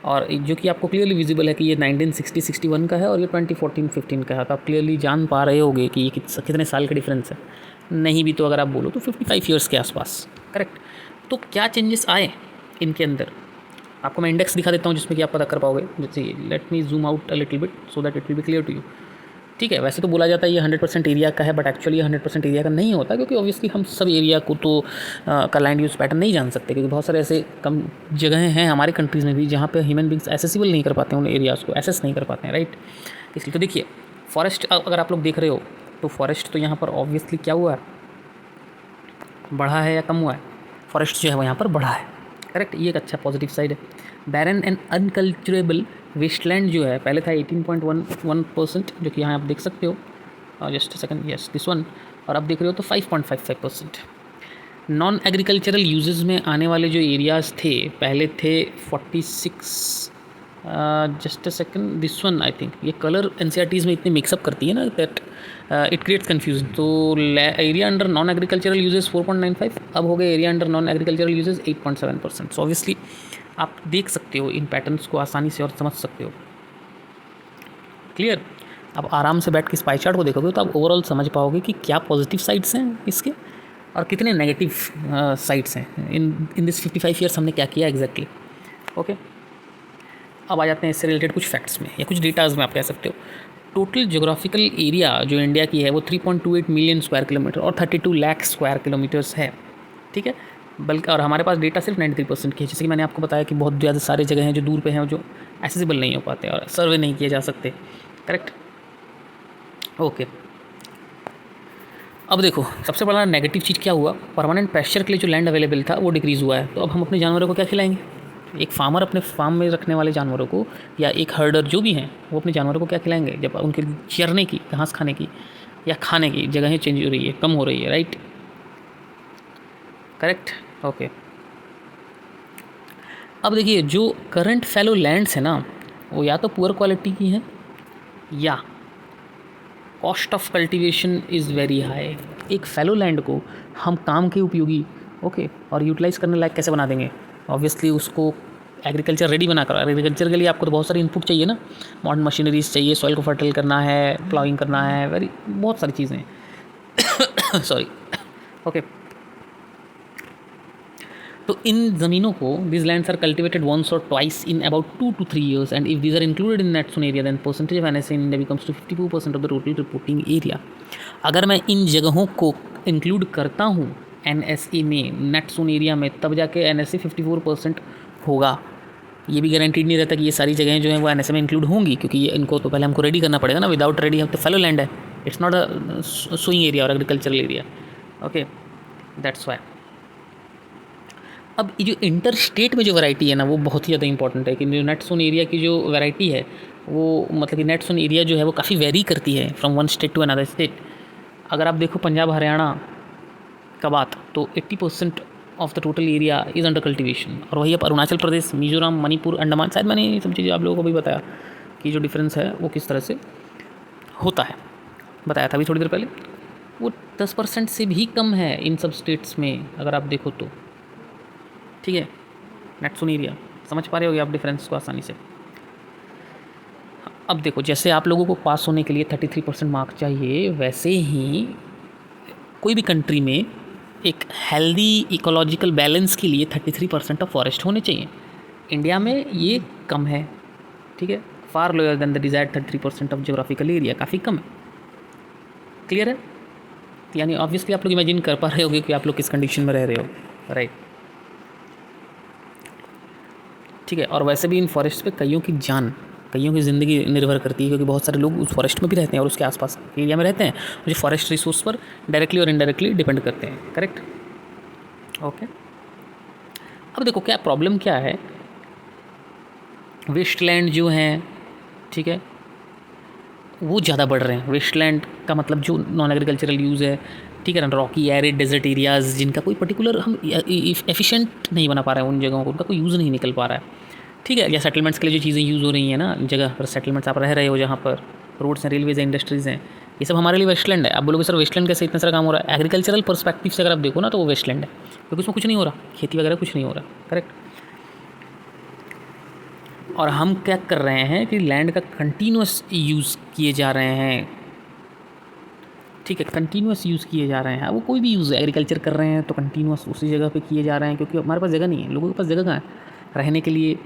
S1: और जो कि आपको क्लियरली विजिबल है कि ये 1960-61 का है और ये 2014-15 का है। तो आप क्लियरली जान पा रहे होगे कि ये कितने साल का डिफरेंस है। नहीं भी तो अगर आप बोलो तो 55 ईयर्स के आसपास, करेक्ट। तो क्या चेंजेस आए इनके अंदर, आपको मैं इंडेक्स दिखा देता हूँ जिसमें कि आप पता कर पाओगे। जैसे let me zoom out a little bit so that it will be clear to you, ठीक है। वैसे तो बोला जाता है ये 100% एरिया का है, बट एक्चुअली 100% एरिया का नहीं होता, क्योंकि ऑब्वियसली हम सब एरिया को तो का लैंड यूज़ पैटर्न नहीं जान सकते, क्योंकि बहुत सारे ऐसे कम जगहें हैं हमारे कंट्रीज़ में भी जहाँ पे ह्यूमन बींग्स एसेसिबल नहीं कर पाते हैं, उन एरियाज़ को एक्सेस नहीं कर पाते हैं, राइट। इसलिए तो देखिए, फॉरेस्ट अगर आप लोग देख रहे हो तो फॉरेस्ट तो यहाँ पर ऑब्वियसली क्या हुआ है, बढ़ा है या कम हुआ है? फॉरेस्ट जो है वो यहाँ पर बढ़ा है, करेक्ट। ये एक अच्छा पॉजिटिव साइड है। बैरन एंड अनकल्चरेबल वेस्टलैंड जो है पहले था 18.11%, जो कि यहाँ आप देख सकते हो, just second, yes this one, और अब देख रहे हो तो 5.55%। नॉन एग्रीकल्चरल यूजेस में आने वाले जो एरियाज़ थे पहले थे 46, just a second, this one I think. ये कलर एनसीईआरटीज़ में इतनी मिक्सअप करती है ना दैट इट क्रिएट्स कन्फ्यूजन। तो area under non agricultural uses 4.95, अब हो गए area under non agricultural uses 8.7%। So obviously आप देख सकते हो इन पैटर्न्स को आसानी से और समझ सकते हो, क्लियर। आप आराम से बैठ के इस पाई चार्ट को देखोगे तो आप ओवरऑल समझ पाओगे कि क्या पॉजिटिव साइड्स हैं इसके और कितने नेगेटिव साइड्स हैं। इन दिस 55 ईयर्स हमने क्या किया एग्जैक्टली, ओके। अब आ जाते हैं इससे रिलेटेड कुछ फैक्ट्स में या कुछ डेटाज में, आप कह सकते हो। टोटल जोग्राफिकल एरिया जो इंडिया की है वो 3.28 मिलियन स्क्वायर किलोमीटर और 32 लाख स्क्वायर किलोमीटर्स है, ठीक है। बल्कि और हमारे पास डेटा सिर्फ 93% की है। जैसे कि मैंने आपको बताया कि बहुत ज़्यादा सारे जगह हैं जो दूर पे हैं, जो एक्सेसिबल नहीं हो पाते और सर्वे नहीं किए जा सकते, करेक्ट, ओके। अब देखो सबसे बड़ा नेगेटिव चीज़ क्या हुआ, परमानेंट प्रेशर के लिए जो लैंड अवेलेबल था वो डिक्रीज़ हुआ है। तो अब हम अपने जानवरों को क्या खिलाएंगे? एक फार्मर अपने फार्म में रखने वाले जानवरों को, या एक हर्डर जो भी हैं, वो अपने जानवरों को क्या खिलाएंगे जब उनके चरने की, घास खाने की या खाने की जगहें चेंज हो रही है, कम हो रही है, राइट? Correct, okay. अब देखिए जो करंट फैलो लैंड्स है ना, वो या तो पुअर क्वालिटी की हैं या cost of cultivation is very high. एक फैलो लैंड को हम काम के उपयोगी, ओके, और यूटिलाइज़ करने लायक कैसे बना देंगे? ऑब्वियसली उसको एग्रीकल्चर रेडी बना कर, एग्रीकल्चर के लिए आपको तो बहुत सारी इनपुट चाहिए ना, मॉडर्न मशीनरीज चाहिए, सॉइल को फर्टाइल करना है, प्लाइंग करना है, वेरी बहुत सारी चीज़ें सॉरी, ओके। तो इन ज़मीनों को, these lands are cultivated once or twice in about 2 to 3 years, and if these are included in net zone area, then percentage of NSA in India becomes to 54% of the total reporting area। अगर मैं इन जगहों को include करता हूँ NSA में, net zone area में, तब जाके NSA 54% होगा। ये भी गारंटीड नहीं रहता कि ये सारी जगहें जो हैं वो NSA में इंक्लूड होंगी, क्योंकि ये इनको तो पहले हमको रेडी करना पड़ेगा ना। विदाउट रेडी हम तो फैलो लैंड है, it's not a sowing area और agricultural area, okay, that's why. अब ये जो इंटर स्टेट में जो वैरायटी है ना, वो बहुत ही ज़्यादा इंपॉर्टेंट है कि जो नेट जोन एरिया की जो वैरायटी है वो, मतलब कि नेट जोन एरिया जो है वो काफ़ी वेरी करती है from one state to another state. अगर आप देखो पंजाब हरियाणा का बात, तो 80% of the total area is under cultivation. और वही अब अरुणाचल प्रदेश, मिजोरम, मणिपुर, अंडमान, शायद मैंने ये सब चीज़ें आप लोगों को भी बताया कि जो डिफरेंस है वो किस तरह से होता है, बताया था अभी थोड़ी देर पहले। वो 10% से भी कम है इन सब स्टेट्स में अगर आप देखो तो, ठीक है। नेट जोन एरिया समझ पा रहे होगे आप डिफरेंस को आसानी से। अब देखो जैसे आप लोगों को पास होने के लिए 33% मार्क चाहिए, वैसे ही कोई भी कंट्री में एक हेल्दी इकोलॉजिकल बैलेंस के लिए 33% ऑफ फॉरेस्ट होने चाहिए। इंडिया में ये कम है, ठीक है, far lower than the desired 33% of geographical area, काफ़ी कम है। क्लियर है? यानी ऑब्वियसली आप लोग इमेजिन कर पा रहे होगे कि आप लोग किस कंडीशन में रह रहे हो, राइट? ठीक है। और वैसे भी इन फॉरेस्ट पे कईयों की जान, कईयों की ज़िंदगी निर्भर करती है, क्योंकि बहुत सारे लोग उस फॉरेस्ट में भी रहते हैं और उसके आसपास एरिया में रहते हैं, जो फॉरेस्ट रिसोर्स पर डायरेक्टली और इनडायरेक्टली डिपेंड करते हैं। Correct, okay. अब देखो क्या प्रॉब्लम क्या है, वेस्टलैंड जो हैं, ठीक है, वो ज़्यादा बढ़ रहे हैं। वेस्टलैंड का मतलब जो नॉन एग्रीकल्चरल यूज़ है, ठीक है ना, रॉकी एरिड डेजर्ट एरियाज़ जिनका कोई पर्टिकुलर हम एफिशिएंट नहीं बना पा रहे हैं, उन जगहों को उनका कोई यूज़ नहीं निकल पा रहा है, ठीक है। या सेटलमेंट्स के लिए जो चीज़ें यूज़ हो रही हैं ना, जगह पर सेटलमेंट्स आप रह रहे हो, जहाँ पर रोड्स हैं, रेलवेज़ हैं, इंडस्ट्रीज़ हैं, ये सब हमारे लिए वेस्टलैंड है। आप बोलोगे सर वेस्टलैंड कैसे इतना सारा काम हो रहा है? एग्रीकल्चरल पर्सपेक्टिव से अगर आप देखो ना तो वो वेस्टलैंड है, क्योंकि उसमें कुछ नहीं हो रहा, खेती वगैरह कुछ नहीं हो रहा। करेक्ट। और हम क्या कर रहे हैं कि लैंड का कंटिन्यूस यूज़ किए जा रहे हैं, ठीक है, कंटिन्यूस यूज़ किए जा रहे हैं। वो कोई भी यूज़ है, एग्रीकल्चर कर रहे हैं तो कंटिन्यूस उसी जगह पे किए जा रहे हैं, क्योंकि हमारे पास जगह नहीं है। लोगों के पास जगह कहाँ है रहने के लिए?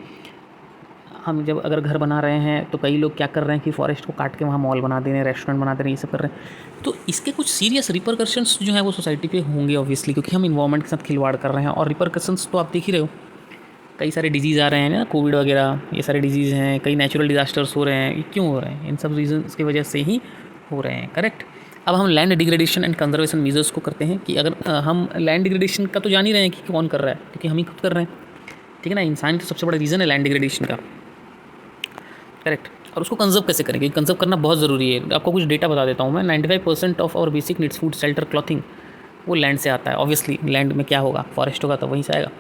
S1: हम जब अगर घर बना रहे हैं तो कई लोग क्या कर रहे हैं कि फॉरेस्ट को काट के वहाँ मॉल बना दे रहे हैं, रेस्टोरेंट बना दे रहे हैं, ये सब कर रहे हैं। तो इसके कुछ सीरियस रिपरकशंस जो हैं वो सोसाइटी पे होंगे ऑब्वियसली, क्योंकि हम इन्वायरमेंट के साथ खिलवाड़ कर रहे हैं। और रिपरकशंस तो आप देख ही रहे हो, कई सारे डिजीज़ आ रहे हैं ना, कोविड वगैरह, ये सारे डिजीज़ हैं, कई नेचुरल डिजास्टर्स हो रहे हैं। ये क्यों हो रहे हैं? इन सब रीजन्स की वजह से ही हो रहे हैं। करेक्ट। अब हम land degradation and conservation measures को करते हैं कि अगर हम लैंड डिग्रेडेशन का तो जान ही रहे हैं कि कौन कर रहा है, क्योंकि हम ही खुद कर रहे हैं, ठीक है ना। इंसान तो सबसे बड़ा रीज़न है लैंड डिग्रेडेशन का। करेक्ट। और उसको कंजर्व कैसे करें, क्योंकि कंजर्व करना बहुत ज़रूरी है। आपको कुछ डेटा बता देता हूँ मैं। 95% of our basic needs, food, shelter, clothing, वो लैंड से आता है। ऑब्वियसली लैंड में क्या होगा, फॉरेस्ट होगा तो वहीं से आएगा,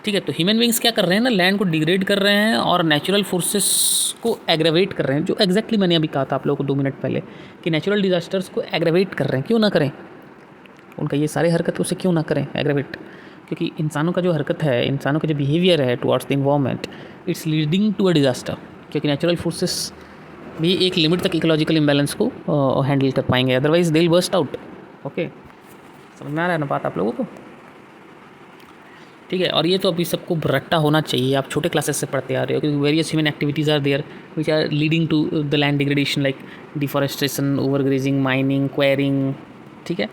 S1: ठीक है। तो ह्यूमन बींग्स क्या कर रहे हैं ना, लैंड को डिग्रेड कर रहे हैं और नेचुरल फोर्सेस को एग्रेवेट कर रहे हैं। जो एग्जैक्टली मैंने अभी कहा था आप लोगों को 2 मिनट पहले कि नेचुरल डिजास्टर्स को एग्रेवेट कर रहे हैं। क्यों ना करें? उनका ये सारे हरकत उसे क्यों ना करें एग्रेवेट? क्योंकि इंसानों का जो हरकत है, इंसानों का जो बिहेवियर है towards the environment, it's leading to a disaster. क्योंकि नेचुरल फोर्सेस भी एक लिमिट तक इकोलॉजिकल इम्बैलेंस को हैंडल कर पाएंगे, otherwise they will burst out. Okay, समझ में आ रहा है ना बात आप लोगों को? ठीक है। और ये तो अभी सबको रट्टा होना चाहिए, आप छोटे क्लासेस से पढ़ते आ रहे हो, क्योंकि various human activities are there which are leading to the land degradation, like deforestation, overgrazing, mining, quarrying, ठीक है।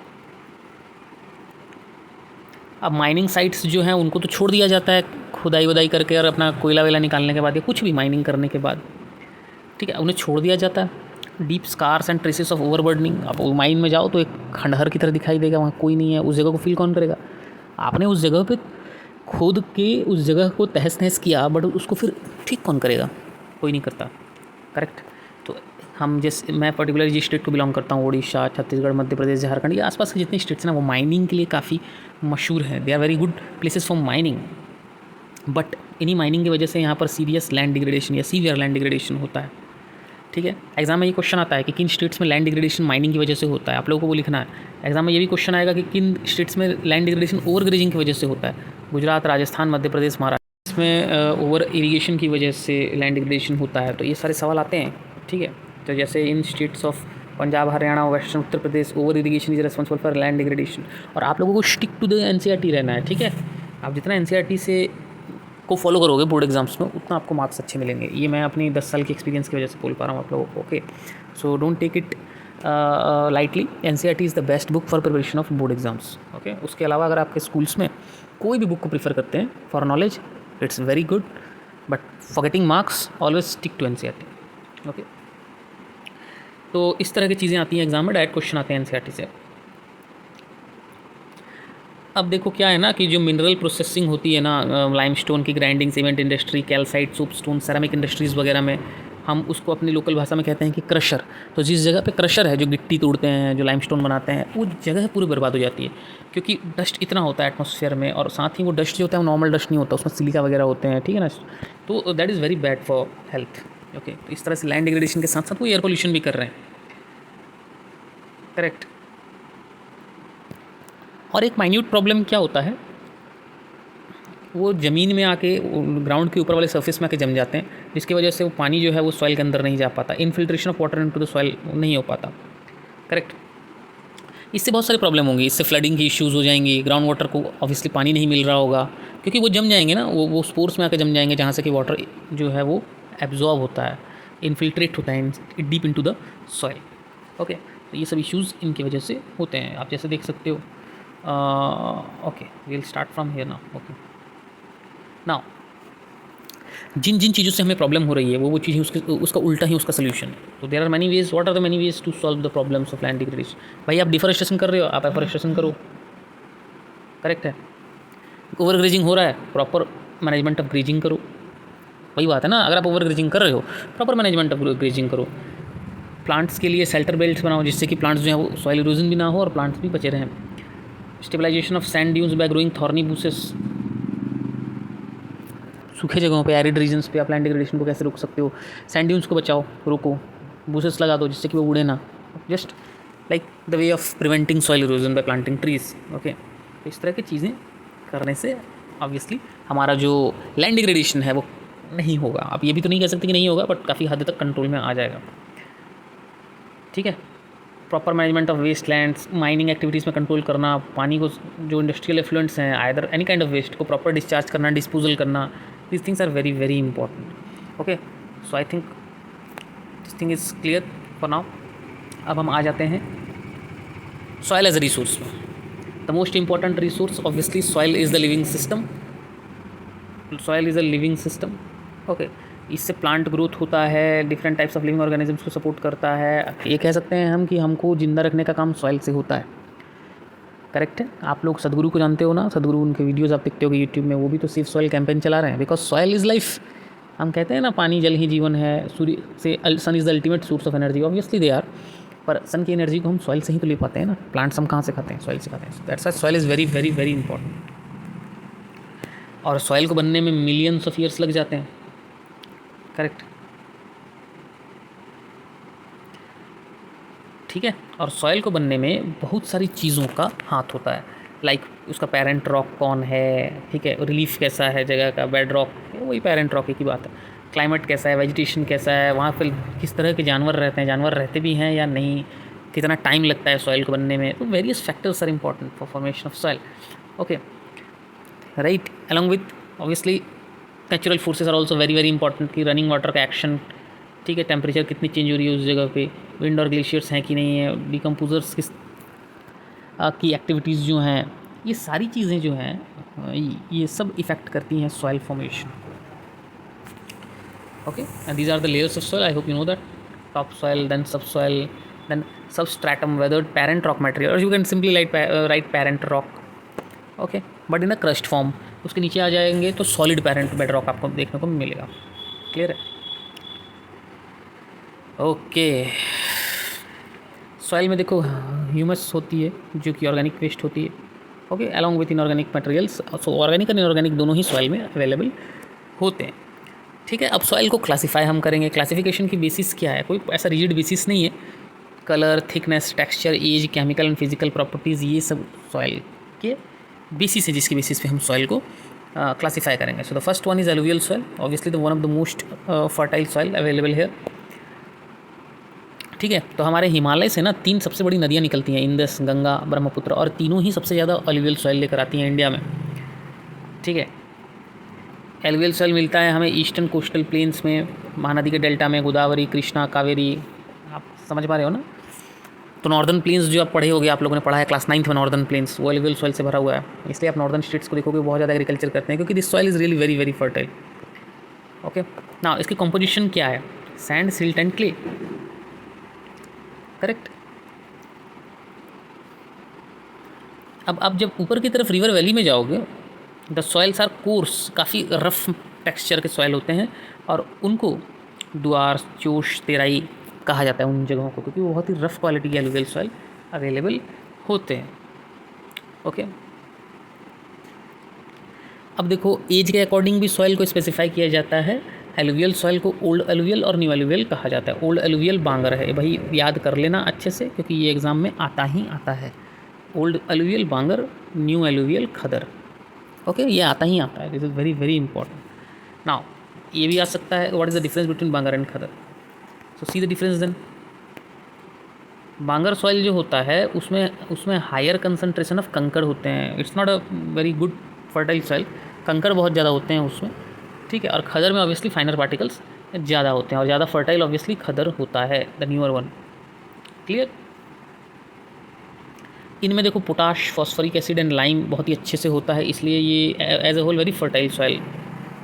S1: अब माइनिंग साइट्स जो हैं उनको तो छोड़ दिया जाता है खुदाई वदाई करके और अपना कोयला वेला निकालने के बाद या कुछ भी माइनिंग करने के बाद, ठीक है, उन्हें छोड़ दिया जाता है। Deep scars and traces of overburdening. आप माइन में जाओ तो एक खंडहर की तरह दिखाई देगा, वहाँ कोई नहीं है, उस जगह को फील कौन करेगा? आपने उस जगह पे खोद के उस जगह को तहस नहस किया, बट उसको फिर ठीक कौन करेगा? कोई नहीं करता, करेक्ट। तो हम जैसे मैं पर्टिकुलर जिस स्टेट को बिलोंग करता हूँ, उड़ीसा, छत्तीसगढ़, मध्य प्रदेश, झारखंड, ये आसपास के जितने स्टेट्स हैं ना, वो माइनिंग के लिए काफ़ी मशहूर हैं। They are very good places for mining. But इन्हीं माइनिंग की वजह से यहाँ पर सीरियस लैंड डिग्रेडेशन या सीवियर लैंड डिग्रेडेशन होता है। ठीक है, एग्जाम में ये क्वेश्चन आता है कि किन स्टेट्स में लैंड डिग्रेडेशन माइनिंग की वजह से होता है, आप लोगों को वो लिखना है। एग्जाम में ये भी क्वेश्चन आएगा कि किन स्टेट्स में लैंड डिग्रेडेशन ओवर ग्रेजिंग की वजह से होता है। गुजरात, राजस्थान, मध्य प्रदेश, महाराष्ट्र। इसमें ओवर इरीगेशन की वजह से लैंड डिग्रेडेशन होता है। तो ये सारे सवाल आते हैं, ठीक है। तो जैसे in states of Punjab, Haryana, western Uttar Pradesh, over irrigation is responsible for land degradation. और आप लोगों को स्टिक टू द एनसीईआरटी रहना है, ठीक है। आप जितना एनसीईआरटी से को फॉलो करोगे बोर्ड एग्जाम्स में, उतना आपको मार्क्स अच्छे मिलेंगे। ये मैं अपनी 10 साल की एक्सपीरियंस की वजह से बोल पा रहा हूँ आप लोगों को, okay. So don't take it lightly. NCERT is the best book for preparation of board exams, okay. उसके अलावा अगर आपके स्कूल्स में कोई भी बुक को प्रीफर करते हैं for knowledge, it's very good, but for getting marks always stick to NCERT, okay. तो इस तरह की चीज़ें आती हैं एग्जाम में, डायरेक्ट क्वेश्चन आते हैं एनसीईआरटी से। अब देखो क्या है ना कि जो मिनरल प्रोसेसिंग होती है ना, लाइमस्टोन की grinding, cement industry, calcite, soapstone, ceramic industries वगैरह में हम उसको अपनी लोकल भाषा में कहते हैं कि क्रशर। तो जिस जगह पे क्रशर है, जो गिट्टी तोड़ते हैं, जो लाइमस्टोन बनाते हैं, वो जगह पूरी बर्बाद हो जाती है, क्योंकि डस्ट इतना होता है एटमॉस्फेयर में। और साथ ही वो डस्ट जो होता है वो नॉर्मल डस्ट नहीं होता, उसमें सिलिका वगैरह होते हैं, ठीक है ना। तो that is very bad for health, okay. तो इस तरह से लैंड डिग्रेडेशन के साथ साथ वो एयर पोल्यूशन भी कर रहे हैं, करेक्ट। और एक माइन्यूट प्रॉब्लम क्या होता है, वो ज़मीन में आके ग्राउंड के ऊपर वाले सरफेस में आके जम जाते हैं, जिसकी वजह से वो पानी जो है वो सॉइल के अंदर नहीं जा पाता, infiltration of water into the soil नहीं हो पाता, करेक्ट। इससे बहुत सारी प्रॉब्लम होंगी, इससे फ्लडिंग की इश्यूज़ हो जाएंगी, ग्राउंड वाटर को ऑब्वियसली पानी नहीं मिल रहा होगा, क्योंकि वो जम जाएंगे ना, वो स्पोर्स में आके जम जाएंगे, जहाँ से कि वाटर जो है वो एब्जॉर्ब होता है, इनफिल्ट्रेट होता है deep into the soil, okay. तो ये सब इश्यूज़ इनकी वजह से होते हैं, आप जैसे देख सकते हो। Okay, we will start from here now, okay. Now जिन जिन चीज़ों से हमें प्रॉब्लम हो रही है, वो चीज़ें उसका उल्टा ही उसका सोल्यूशन है। तो there are many ways, what are the many ways to solve the problems of land degradation? भाई आप डिफॉरेस्टेशन कर रहे हो, आप एफॉरेस्टेशन करो, करेक्ट है। ओवर ग्रेजिंग हो रहा है, प्रॉपर मैनेजमेंट ऑफ ग्रेजिंग करो, वही बात है ना। अगर आप ओवर ग्रेजिंग कर रहे हो, प्रॉपर मैनेजमेंट ऑफ ग्रेजिंग करो। प्लांट्स के लिए शेल्टर बेल्ट बनाओ, जिससे कि प्लांट्स जो है वो सॉइल इरोजन भी ना हो और प्लांट्स भी बचे रहें। Stabilisation of sand dunes by growing thorny bushes. सूखे जगहों पे, एरिड रीजन्स पे आप लैंड डिग्रेडेशन को कैसे रोक सकते हो? सैंड ड्यून्स को बचाओ, रोको, बुशेस लगा दो जिससे कि वो उड़े ना, just like the way of preventing soil erosion bye planting trees, okay. तो इस तरह की चीज़ें करने से ऑब्वियसली हमारा जो लैंड डिग्रेडेशन है वो नहीं होगा। आप ये भी तो नहीं कह सकते कि नहीं होगा, बट काफ़ी हद तक कंट्रोल में आ जाएगा, ठीक है। Proper management of waste lands, mining activities में कंट्रोल करना, पानी को जो इंडस्ट्रियल एफ्लुएंट्स हैं, either any kind of waste को प्रॉपर डिस्चार्ज करना, डिस्पोजल करना, these things are very very important, okay। so I think this thing is clear for now। अब हम आ जाते हैं soil as a resource में। the most important resource obviously soil is the living system, soil is a living system, okay। इससे plant growth होता है, different types of living organisms को support करता है। ये कह सकते हैं हम कि हमको जिंदा रखने का काम सॉइल से होता है, करेक्ट है। आप लोग सदगुरु को जानते हो ना, सदगुरु उनके वीडियोस आप देखते हो यूट्यूब में, वो भी तो सिर्फ सॉइल कैंपेन चला रहे हैं, बिकॉज सॉइल इज़ लाइफ। हम कहते हैं ना पानी जल ही जीवन है, सूर्य से sun is the ultimate source of energy, obviously they are, पर सन की एनर्जी को हम सॉइल से ही तो ले पाते हैं ना। प्लांट्स हम कहाँ से खाते हैं? सॉइल से खाते हैं। That's why soil is very very very important. और सॉइल को बनने में मिलियंस ऑफ ईयर्स लग जाते हैं, करेक्ट, ठीक है। और सॉइल को बनने में बहुत सारी चीज़ों का हाथ होता है, लाइक उसका पेरेंट रॉक कौन है, ठीक है, रिलीफ कैसा है जगह का, बेड रॉक, वही पेरेंट रॉक की बात है। क्लाइमेट कैसा है, वेजिटेशन कैसा है, वहाँ पर किस तरह के जानवर रहते हैं, जानवर रहते भी हैं या नहीं, कितना टाइम लगता है सॉइल को बनने में। तो various factors are important for formation of soil, okay, right. Along with obviously natural forces are also very very important, कि रनिंग वाटर का एक्शन, ठीक है, टेम्परेचर कितनी चेंज हो रही है उस जगह पे, विंड और ग्लेशियर्स हैं कि नहीं है, डिकम्पोजर्स की एक्टिविटीज़ जो हैं, ये सारी चीज़ें जो हैं ये सब इफ़ेक्ट करती हैं soil formation, okay. And these are the layers of soil, I hope you know that. top soil, then subsoil, then substratum, weathered parent rock material, or you can simply write parent rock, okay, but in a crust form. उसके नीचे आ जाएंगे तो solid parent bed rock आपको देखने को मिलेगा। Clear है? Okay, soil में देखो ह्यूमस होती है जो कि ऑर्गेनिक वेस्ट होती है, okay, along with inorganic materials. So organic और इनऑर्गेनिक दोनों ही सॉइल में अवेलेबल होते हैं। ठीक है, अब सॉइल को क्लासीफाई हम करेंगे। क्लासिफिकेशन की बेसिस क्या है? कोई ऐसा रिजिड बेसिस नहीं है। Colour, thickness, texture, age, chemical and physical properties, ये सब सॉइल के बेसिस है जिसकी बेसिस पे हम सॉइल को क्लासीफाई करेंगे। So the first one is alluvial soil, obviously the one of the most fertile soil available है। ठीक है, तो हमारे हिमालय से ना 3 सबसे बड़ी नदियाँ निकलती हैं, इंदस, गंगा, ब्रह्मपुत्र, और तीनों ही सबसे ज़्यादा एलुवियल सॉइल लेकर आती हैं इंडिया में। ठीक है, एलुवियल सॉइल मिलता है हमें ईस्टर्न कोस्टल प्लेन्स में, महानदी के डेल्टा में, गोदावरी, कृष्णा, कावेरी, आप समझ पा रहे हो ना। तो नॉर्दर्न प्लेन्स जो आप पढ़े होगे, आप लोगों ने पढ़ा है क्लास 9th में, नॉर्दर्न प्लेन्स वो एलुवियल सॉइल से भरा हुआ है। इसलिए आप नॉर्दर्न स्टेट्स को देखोगे बहुत ज़्यादा एग्रीकल्चर करते हैं, क्योंकि this soil is really very very fertile. Okay, ना इसकी कॉम्पोजिशन क्या है? Sand, silt and clay, correct. अब आप जब ऊपर की तरफ रिवर वैली में जाओगे, द सॉइल्स आर कोर्स, काफ़ी रफ टेक्सचर के सॉइल होते हैं, और उनको दुआर, चोश, तेराई कहा जाता है उन जगहों को, क्योंकि वो बहुत ही रफ क्वालिटी के एलुवियल सॉइल अवेलेबल होते हैं। ओके, अब देखो एज के अकॉर्डिंग भी सॉइल को स्पेसिफाई किया जाता है। एलुवियल सॉइल को ओल्ड एलुवियल और न्यू एलुवियल कहा जाता है। ओल्ड एलुवियल बांगर है भाई, याद कर लेना अच्छे से, क्योंकि ये एग्ज़ाम में आता ही आता है। Old alluvial bhangar, new alluvial khadar, okay, ये आता ही आता है। This is very very important. Now ये भी आ सकता है, what is the difference between bhangar and khadar? So see the difference then. Bhangar soil जो होता है उसमें हायर कंसनट्रेशन ऑफ कंकड़ होते हैं। It's not a very good fertile soil, कंकड़ बहुत ज़्यादा होते हैं उसमें। ठीक है, और खदर में ऑब्वियसली फाइनर पार्टिकल्स ज़्यादा होते हैं, और ज़्यादा फर्टाइल ऑब्वियसली खदर होता है, द न्यूअर वन। क्लियर? इनमें देखो potash, phosphoric acid and lime बहुत ही अच्छे से होता है, इसलिए ये as a whole very fertile soil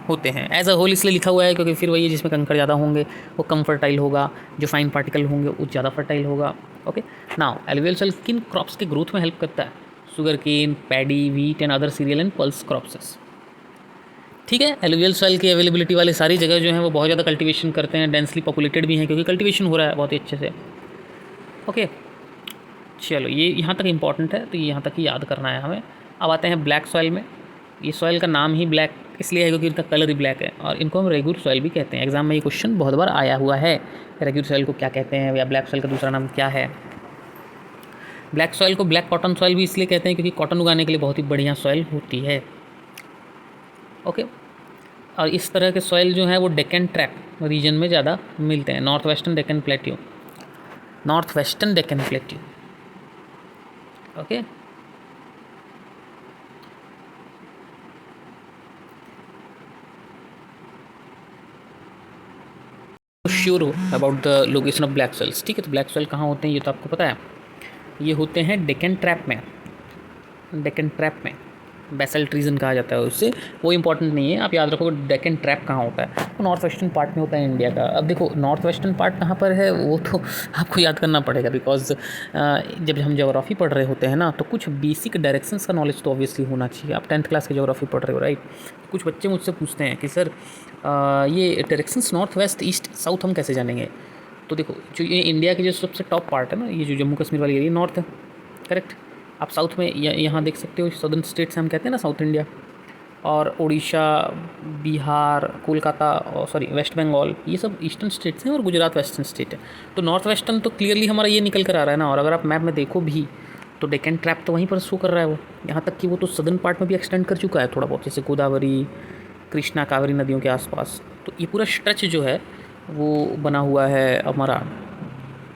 S1: होते हैं। एज अ होल इसलिए लिखा हुआ है क्योंकि फिर वही जिसमें कंकड़ ज़्यादा होंगे वो कम फर्टाइल होगा, जो फाइन पार्टिकल होंगे वो ज़्यादा फर्टाइल होगा। ओके, नाउ एलुवियल सॉइल किन क्रॉप्स के ग्रोथ में हेल्प करता है? Sugar cane, paddy, wheat and other cereal and pulse crops. ठीक है, एलुवियल सॉइल की अवेलेबिलिटी वाले सारी जगह जो हैं वो बहुत ज़्यादा कल्टीवेशन करते हैं, डेंसली पॉपुलेटेड भी हैं, क्योंकि कल्टीवेशन हो रहा है बहुत ही अच्छे से। ओके, चलो ये यहाँ तक इम्पॉर्टेंट है, तो ये यहाँ तक ही याद करना है हमें। अब आते हैं ब्लैक सॉइल में। ये सॉइल का नाम ही ब्लैक इसलिए है क्योंकि इनका कलर ही ब्लैक है, और इनको हम रेगुलर सॉइल भी कहते हैं। एग्जाम में ये क्वेश्चन बहुत बार आया हुआ है, रेगुलर सॉइल को क्या कहते हैं, या ब्लैक सॉइल का दूसरा नाम क्या है। ब्लैक सॉइल को ब्लैक कॉटन सॉइल भी इसलिए कहते हैं क्योंकि कॉटन उगाने के लिए बहुत ही बढ़िया सॉइल होती है। ओके, और इस तरह के सॉइल जो हैं वो डेक्कन ट्रैप रीजन में ज़्यादा मिलते हैं, north western Deccan plateau, north western Deccan plateau. Okay, sure हो about the location of black soils. ठीक है, तो ब्लैक सॉइल कहाँ होते हैं ये तो आपको पता है, ये होते हैं डेक्कन ट्रैप में, डेक्कन ट्रैप में बेसल्ट रीजन कहा जाता है उससे। वो इंपॉर्टेंट नहीं है, आप याद रखो डेक्कन ट्रैप कहाँ होता है, वो नॉर्थ वेस्टर्न पार्ट में होता है इंडिया का। अब देखो नॉर्थ वेस्टर्न पार्ट कहाँ पर है वो तो आपको याद करना पड़ेगा, बिकॉज जब हम ज्योग्राफी पढ़ रहे होते हैं ना, तो कुछ बेसिक डायरेक्शंस का नॉलेज तो ऑब्वियसली होना चाहिए। आप 10th क्लास की ज्योग्राफी पढ़ रहे हो, राइट? कुछ बच्चे मुझसे पूछते हैं कि सर ये directions north west east south हम कैसे जानेंगे? तो देखो, जो ये इंडिया की जो सबसे टॉप पार्ट है ना, ये जो जम्मू कश्मीर वाली एरिया नॉर्थ है, करेक्ट। आप साउथ में यहाँ देख सकते हो, सदर्न स्टेट्स हम कहते हैं ना साउथ इंडिया, और उड़ीसा, बिहार, कोलकाता, और सॉरी वेस्ट बंगाल, ये सब ईस्टर्न स्टेट्स हैं, और गुजरात वेस्टर्न स्टेट है। तो नॉर्थ वेस्टर्न तो क्लियरली हमारा ये निकल कर आ रहा है ना। और अगर आप मैप में देखो भी तो डेक्कन ट्रैप तो वहीं पर शो कर रहा है वो, यहाँ तक कि वो तो सदर्न पार्ट में भी एक्सटेंड कर चुका है थोड़ा बहुत, जैसे गोदावरी, कृष्णा, कावेरी नदियों के आसपास। तो ये पूरा स्ट्रेच जो है वो बना हुआ है हमारा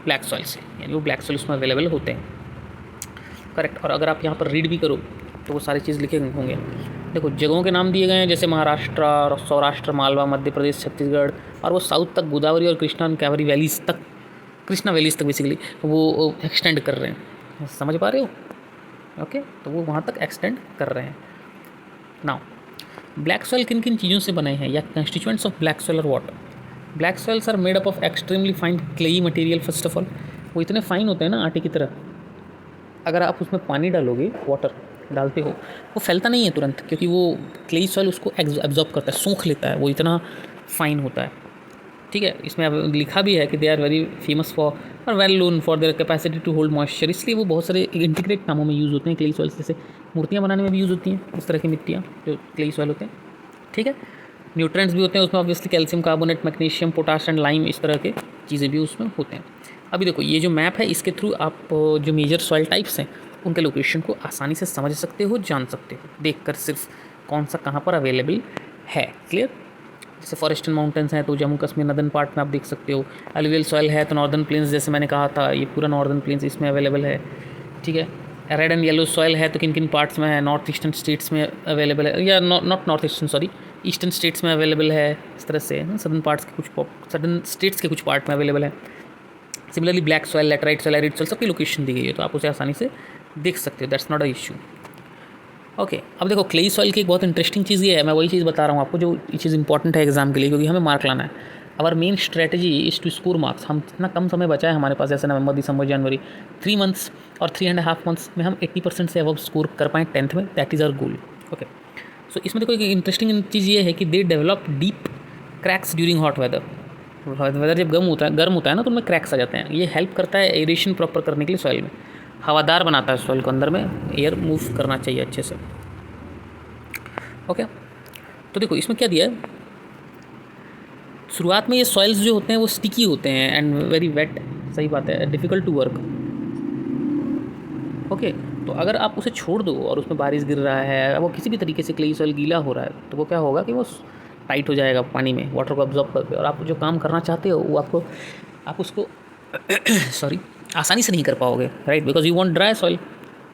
S1: ब्लैक सॉइल से, यानी वो ब्लैक सॉइल उसमें अवेलेबल होते हैं, करेक्ट। और अगर आप यहाँ पर रीड भी करो तो वो सारी चीज़ लिखे होंगे। देखो जगहों के नाम दिए गए हैं, जैसे महाराष्ट्र, सौराष्ट्र, मालवा, मध्य प्रदेश, छत्तीसगढ़, और वो साउथ तक गोदावरी और कृष्णा एंड कावेरी वैलीज तक, कृष्णा वैलीज तक बेसिकली वो एक्सटेंड कर रहे हैं। समझ पा रहे हो? ओके, तो वो वहाँ तक एक्सटेंड कर रहे हैं। नाउ ब्लैक सॉइल किन किन चीज़ों से बने हैं, या कंस्टिट्यूएंट्स ऑफ ब्लैक सॉइल और water? Black soils are made up of extremely fine clayey material. First of all वो इतने फाइन होते हैं ना आटे की तरह, अगर आप उसमें पानी डालोगे, वाटर डालते हो, वो फैलता नहीं है तुरंत, क्योंकि वो क्लेई सॉइल उसको एब्जॉर्ब करता है, सूख लेता है, वो इतना फाइन होता है। ठीक है, इसमें अब लिखा भी है कि they are very famous for और well known for their capacity to hold moisture, इसलिए वो बहुत सारे इंटीग्रेट कामों में यूज़ होते हैं। क्लेई सॉइल्स जैसे मूर्तियाँ बनाने में भी यूज़ होती हैं, इस तरह की मिट्टियाँ जो क्लेई सॉइल होते हैं। ठीक है, न्यूट्रिएंट्स भी होते हैं उसमें, obviously calcium carbonate, magnesium, potash and lime, इस तरह के चीज़ें भी उसमें होते हैं। अभी देखो ये जो मैप है, इसके थ्रू आप जो मेजर सॉइल टाइप्स हैं उनके लोकेशन को आसानी से समझ सकते हो, जान सकते हो, देखकर सिर्फ कौन सा कहाँ पर अवेलेबल है। क्लियर? जैसे फॉरेस्टन माउंटेन्स हैं तो जम्मू कश्मीर नदर्न पार्ट में आप देख सकते हो। अलुवियल सॉइल है तो नॉर्दर्न प्लेन्स, जैसे मैंने कहा था, ये पूरा नॉर्दर्न प्लेन्स इसमें अवेलेबल है। ठीक है, रेड एंड येलो सॉइल है तो किन किन पार्ट्स में है, नॉर्थ ईस्टर्न स्टेट्स में अवेलेबल है, या not north eastern, sorry, eastern states में अवेलेबल है। इस तरह से सदर्न पार्ट्स के कुछ, सदर्न स्टेट्स के कुछ पार्ट में अवेलेबल है। Similarly black soil, laterite soil, arid soil, सबकी लोकेशन दी गई है, तो आप उसे आसानी से देख सकते हो, that's not a issue. Okay, अब देखो क्लेई सॉइल की एक बहुत इंटरेस्टिंग चीज़ ये है, मैं वही चीज़ बता रहा हूँ आपको, जो ये चीज़ इंपॉर्टेंट है एग्जाम के लिए, क्योंकि हमें मार्क लाना है। Our main strategy is to score marks. हम जितना कम समय बचा है हमारे पास, जैसे नवंबर, दिसंबर, जनवरी, 3 मंथ्स और 3.5 मंथ्स में हम 80% से अबव स्कोर कर पाएँ 10th में, that is our goal. Okay, so इसमें देखो एक इंटरेस्टिंग चीज़ ये है कि they develop deep cracks during hot weather. Weather जब गर्म होता है ना, तो उनमें क्रैक्स आ जाते हैं। ये हेल्प करता है एरेशन प्रॉपर करने के लिए, सॉइल में हवादार बनाता है सॉइल को, अंदर में एयर मूव करना चाहिए अच्छे से। ओके, तो देखो इसमें क्या दिया है, शुरुआत में ये सॉइल्स जो होते हैं वो स्टिकी होते हैं एंड वेरी वेट, सही बात है, डिफ़िकल्ट टू वर्क। ओके, तो अगर आप उसे छोड़ दो और उसमें बारिश गिर रहा है, वो किसी भी तरीके से क्लेई सॉइल गीला हो रहा है, तो वो क्या होगा कि वो टाइट हो जाएगा पानी में, वाटर को अब्जॉर्ब करके, और आप जो काम करना चाहते हो वो आप उसको सॉरी आसानी से नहीं कर पाओगे, right, because you want dry soil.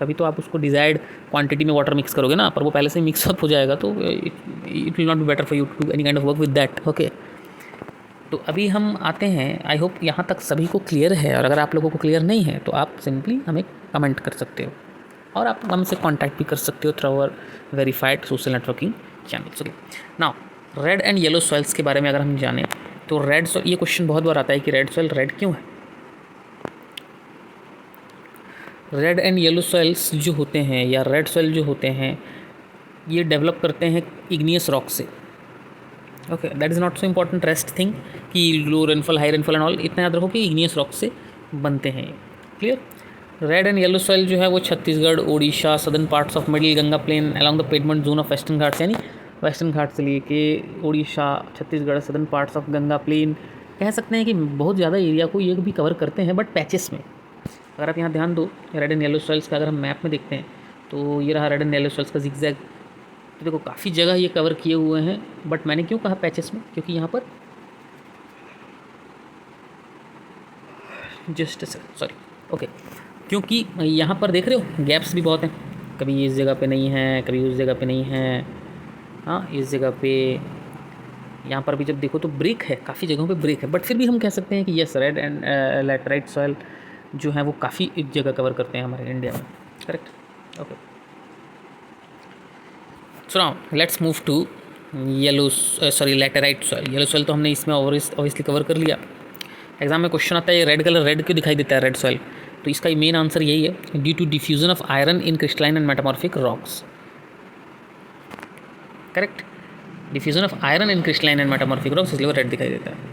S1: तभी तो आप उसको डिज़ायर्ड क्वांटिटी में वाटर मिक्स करोगे ना, पर वो पहले से मिक्सअप हो जाएगा, तो it will not be better for you to do any kind of work with that. Okay, तो अभी हम आते हैं, आई होप यहाँ तक सभी को क्लियर है, और अगर आप लोगों को क्लियर नहीं है तो आप सिंपली हमें कमेंट कर सकते हो, और आप हमसे कांटेक्ट भी कर सकते हो through our verified social networking channels. Okay, now red and yellow soils के बारे में अगर हम जानें तो रेड सॉइल, ये क्वेश्चन बहुत बार आता है कि रेड सॉइल रेड क्यों है। रेड एंड येलो सॉइल्स जो होते हैं, या रेड सॉइल जो होते हैं, ये डेवलप करते हैं इग्नियस रॉक से। Okay, that is not so important rest thing कि low rainfall, high rainfall and all, इतना याद रखो कि इग्नियस रॉक से बनते हैं ये। Clear? Red and yellow soil जो है वो Chhattisgarh, Odisha, southern parts of middle Ganga plain along the piedmont zone of western Ghats, यानी वेस्टर्न घाट से लेके Odisha, Chhattisgarh, southern parts of Ganga plain, कह सकते हैं कि बहुत ज़्यादा एरिया को ये भी कवर करते हैं, बट पैचेस में। अगर आप यहाँ ध्यान दो, रेड एंड येलो सॉइल्स का अगर हम मैप में देखते हैं तो ये रहा रेड एंड येलो सॉइल्स का जिगजैग, तो देखो काफ़ी जगह ये कवर किए हुए हैं, बट मैंने क्यों कहा पैचेस में, क्योंकि यहाँ पर जस्ट सॉरी ओके, क्योंकि यहाँ पर देख रहे हो गैप्स भी बहुत हैं, कभी इस जगह पे नहीं है, कभी उस जगह पे नहीं है, हाँ इस जगह पे, यहाँ पर भी जब देखो तो ब्रेक है, काफ़ी जगहों पे ब्रेक है, बट फिर भी हम कह सकते हैं कि yes, red and laterite soil जो है वो काफ़ी एक जगह कवर करते हैं हमारे इंडिया में। Correct? Okay, so now let's move to yellow, sorry laterite soil. Yellow soil तो हमने इसमें ऑब्वियसली कवर कर लिया। एग्जाम में क्वेश्चन आता है ये रेड कलर रेड क्यों दिखाई देता है रेड सॉइल, तो इसका मेन आंसर यही है, due to diffusion of iron in crystalline and metamorphic rocks. Correct, diffusion of iron in crystalline and metamorphic rocks, इसलिए वो रेड दिखाई देता है।